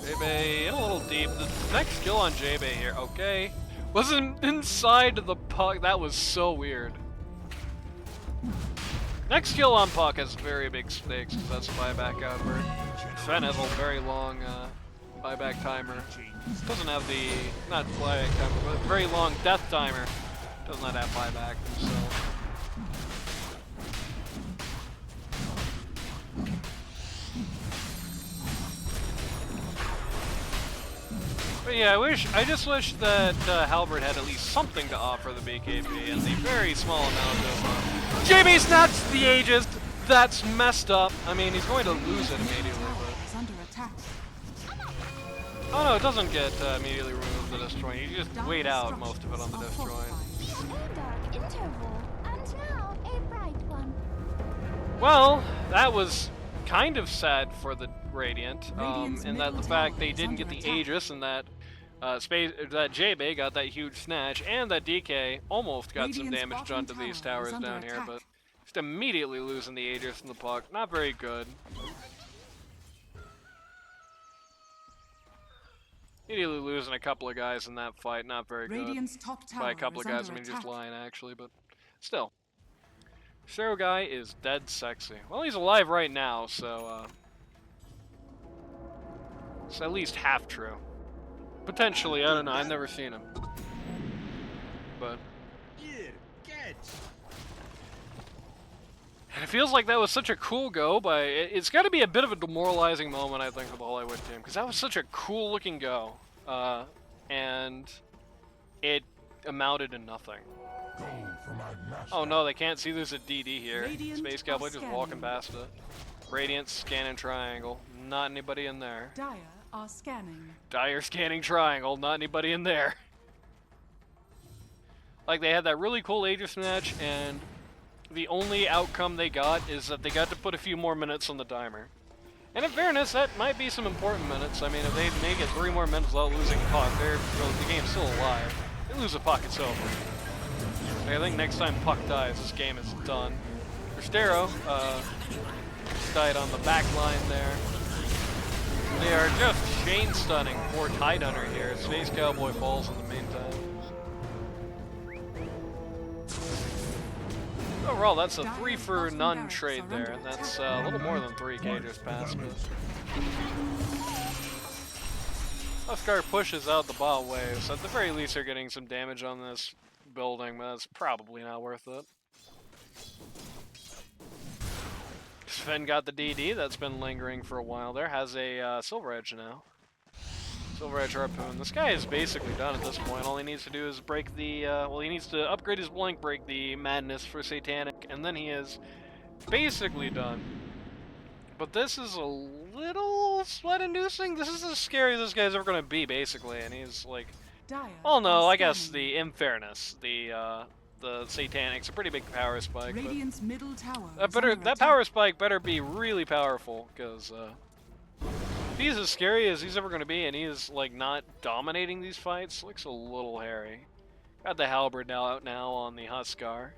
J-Bay in a little deep. The next kill on J-Bay here. Okay, wasn't inside the Puck. That was so weird. Next kill on Puck has very big stakes because that's a buyback outward. Sven has a very long buyback timer. Doesn't have the, not buyback timer, but very long death timer. Does not have buyback, so. But yeah, I just wish that Halberd had at least something to offer the BKB and the very small amount of... J-Bay snaps the Aegis! That's messed up. I mean, he's going to lose it immediately, but... Under attack. Oh no, it doesn't get immediately removed the destroying. You just wait out most of it on the destroying. A dark interval, and now a bright one. Well, that was kind of sad for the Radiant, in that the fact they didn't get the Aegis and that that J-Bay got that huge snatch, and that DK almost got some damage done to these towers down here, but just immediately losing the Aegis and the Puck. Not very good. Immediately losing a couple of guys in that fight, not very good. By a couple of guys, I mean just lying actually, but still. Shero guy is dead sexy. Well, he's alive right now, so it's at least half true. Potentially, I don't know, I've never seen him. But and it feels like that was such a cool go, but it's got to be a bit of a demoralizing moment, I think, for the Hollywood team, because that was such a cool looking go, and it amounted to nothing. Oh no, they can't see there's a DD here. Radiant Space Cowboy just scanning. walking past it. Radiant scanning triangle, not anybody in there. Dire are scanning. Dire scanning triangle, not anybody in there. Like, they had that really cool Aegis match, and the only outcome they got is that they got to put a few more minutes on the timer. And in fairness, that might be some important minutes. I mean, if they make it 3 more minutes without losing Puck, the game's still alive. If they lose a Puck, it's over. I think next time Puck dies, this game is done. Cristero died on the back line there. They are just chain stunning poor Tidehunter here. Space Cowboy falls in the meantime. Overall, that's a 3 for none trade there, and that's a little more than 3k just passed. Huskar pushes out the bot wave, so at the very least they're getting some damage on this building, but that's probably not worth it. Sven got the DD that's been lingering for a while there, has a Silver Edge now. Silver Edge Harpoon. This guy is basically done at this point. All he needs to do is break the, well, he needs to upgrade his blink, break the madness for Satanic, and then he is basically done. But this is a little sweat-inducing. This is as scary as this guy's ever going to be, basically, and he's like, well, no, I guess in fairness, the Satanic's a pretty big power spike. Radiant's middle tower That power spike better be really powerful, because if he's as scary as he's ever going to be, and he is like not dominating these fights, looks a little hairy. Got the halberd out now on the Huskar.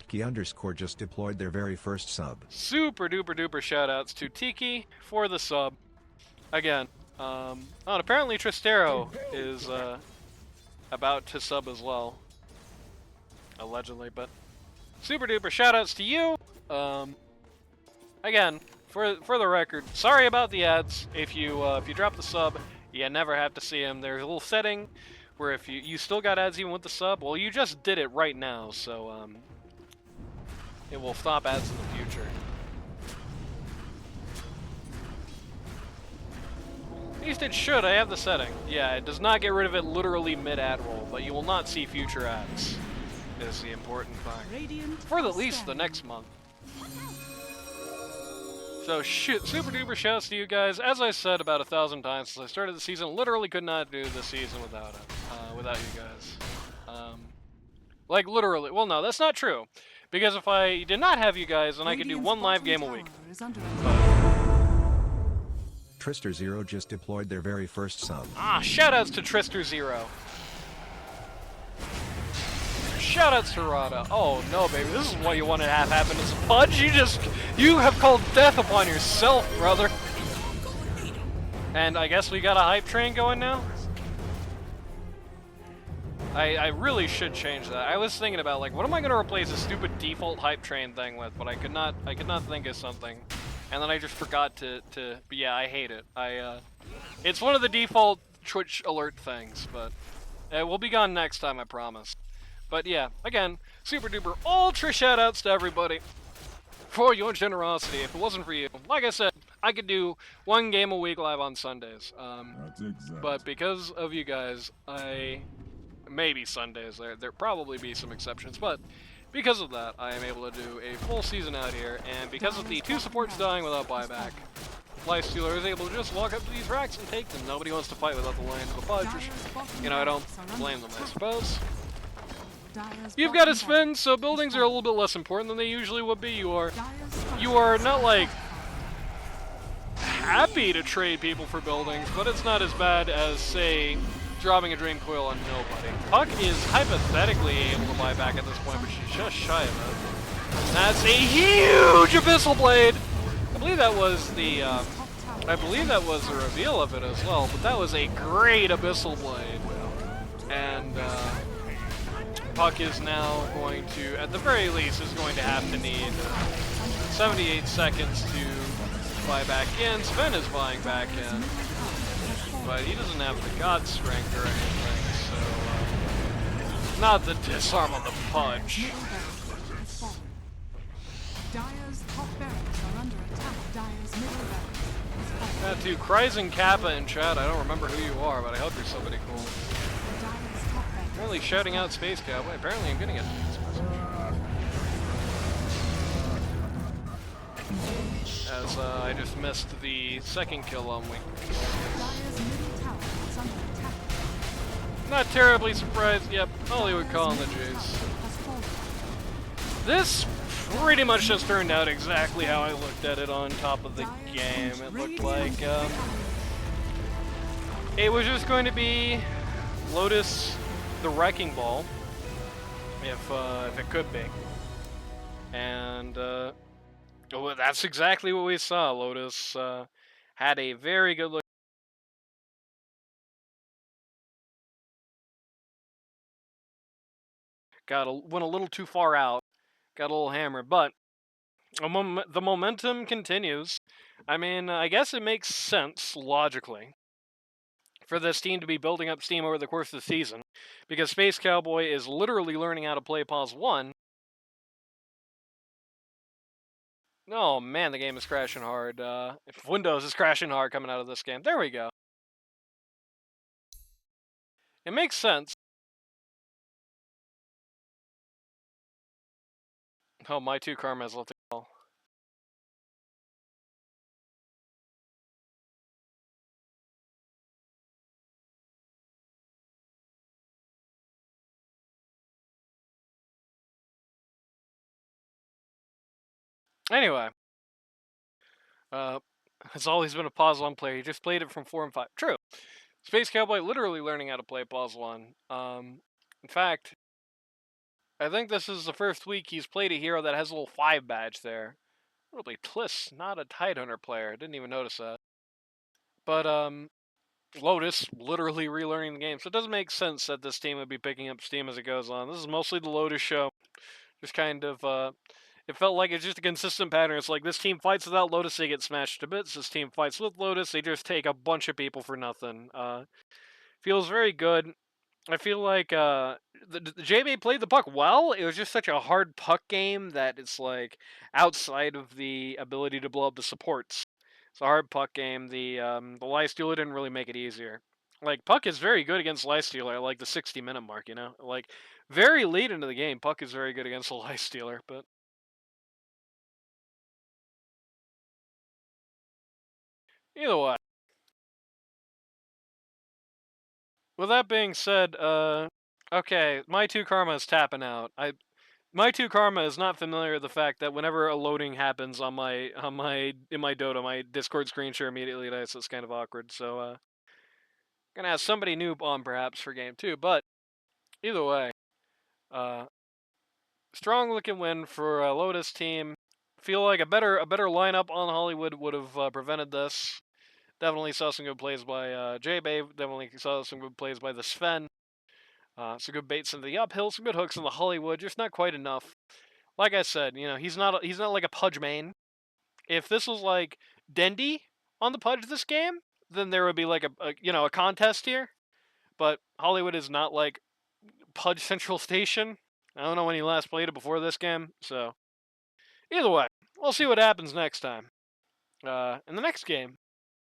Key_ just deployed their very first sub. Super duper duper shoutouts to Tiki for the sub. Again, oh, and apparently Tristero is about to sub as well, allegedly. But super duper shoutouts to you. Again, for the record, sorry about the ads. If you drop the sub, you never have to see them. There's a little setting where if you still got ads even with the sub, well, you just did it right now, so it will stop ads in the future. At least it should. I have the setting. Yeah, it does not get rid of it literally mid-ad roll, but you will not see future ads. Is the important fact. For at least the next month. So super duper shouts to you guys. As I said about 1,000 times since I started the season, literally could not do the season without it, without you guys. Like literally. Well, no, that's not true. Because if I did not have you guys, then I could do 1 live game a week. Trister0 just deployed their very first sub. Ah, shoutouts to Trister0. Shoutouts to Rada. Oh no, baby, this is what you want to have happen as a Pudge. You have called death upon yourself, brother. And I guess we got a hype train going now? I really should change that. I was thinking about, like, what am I going to replace this stupid default hype train thing with, but I could not think of something. And then I just forgot to but yeah, I hate it. It's one of the default Twitch alert things, but it will be gone next time, I promise. But yeah, again, super duper ultra shoutouts to everybody for your generosity. If it wasn't for you, like I said, I could do 1 game a week live on Sundays. But because of you guys, maybe Sundays, there probably be some exceptions, but because of that, I am able to do a full season out here, and because of the 2 supports dying without buyback, Lifestealer is able to just walk up to these racks and take them. Nobody wants to fight without the land of the Pudge, which, you know, I don't blame them, I suppose. You've got to spin, so buildings are a little bit less important than they usually would be. You are not, like, happy to trade people for buildings, but it's not as bad as, say, dropping a Dream Coil on nobody. Puck is hypothetically able to buy back at this point, but she's just shy of it. That's a huge Abyssal Blade! I believe that was the reveal of it as well, but that was a great Abyssal Blade. And, Puck is now going to, at the very least, is going to have to need 78 seconds to buy back in. Sven is buying back in, but he doesn't have the God Strength or anything, so not the disarm on the Pudge. Got 2 Kryzen Kappa in chat. I don't remember who you are, but I hope you're somebody cool. Apparently shouting out Space Cowboy. Apparently I'm getting it. As I just missed the 2nd kill on Wink. Not terribly surprised. Yep, Hollywood calling the Jays. This pretty much just turned out exactly how I looked at it on top of the game. It looked like it was just going to be Lotus, the Wrecking Ball, if it could be, and well, that's exactly what we saw. Lotus had a very good look. Went a little too far out. Got a little hammered, but the momentum continues. I mean, I guess it makes sense logically for this team to be building up steam over the course of the season, because Space Cowboy is literally learning how to play Pause 1. Oh man, the game is crashing hard. Windows is crashing hard coming out of this game. There we go. It makes sense. Oh, my 2 Karma has left the call. Anyway, it's always been a Pause 1 player. He just played it from 4 and 5. True. Space Cowboy literally learning how to play Pause 1. In fact, I think this is the first week he's played a hero that has a little 5 badge there. Probably Tliss, not a Tidehunter player. Didn't even notice that. But, Lotus literally relearning the game. So it doesn't make sense that this team would be picking up steam as it goes on. This is mostly the Lotus show. Just kind of, it felt like it's just a consistent pattern. It's like this team fights without Lotus, they get smashed to bits. This team fights with Lotus, they just take a bunch of people for nothing. Feels very good. I feel like the JB played the puck well. It was just such a hard puck game that it's like outside of the ability to blow up the supports. It's a hard puck game. The Lie Stealer didn't really make it easier. Like, Puck is very good against Lie Stealer at like the 60-minute mark, you know? Like, very late into the game, Puck is very good against the Lie Stealer, but either way. With that being said, okay, my 2 Karma is tapping out. My 2 Karma is not familiar with the fact that whenever a loading happens in my Dota, my Discord screen share immediately dies, so it's kind of awkward. So gonna have somebody new on perhaps for game 2, but either way, strong looking win for Lotus team. Feel like a better lineup on Hollywood would have prevented this. Definitely saw some good plays by J-Bay. Definitely saw some good plays by the Sven. Some good baits in the uphill, some good hooks in the Hollywood, just not quite enough. Like I said, you know, he's not like a Pudge main. If this was like Dendy on the Pudge this game, then there would be like a contest here. But Hollywood is not like Pudge Central Station. I don't know when he last played it before this game, so either way, we'll see what happens next time. In the next game,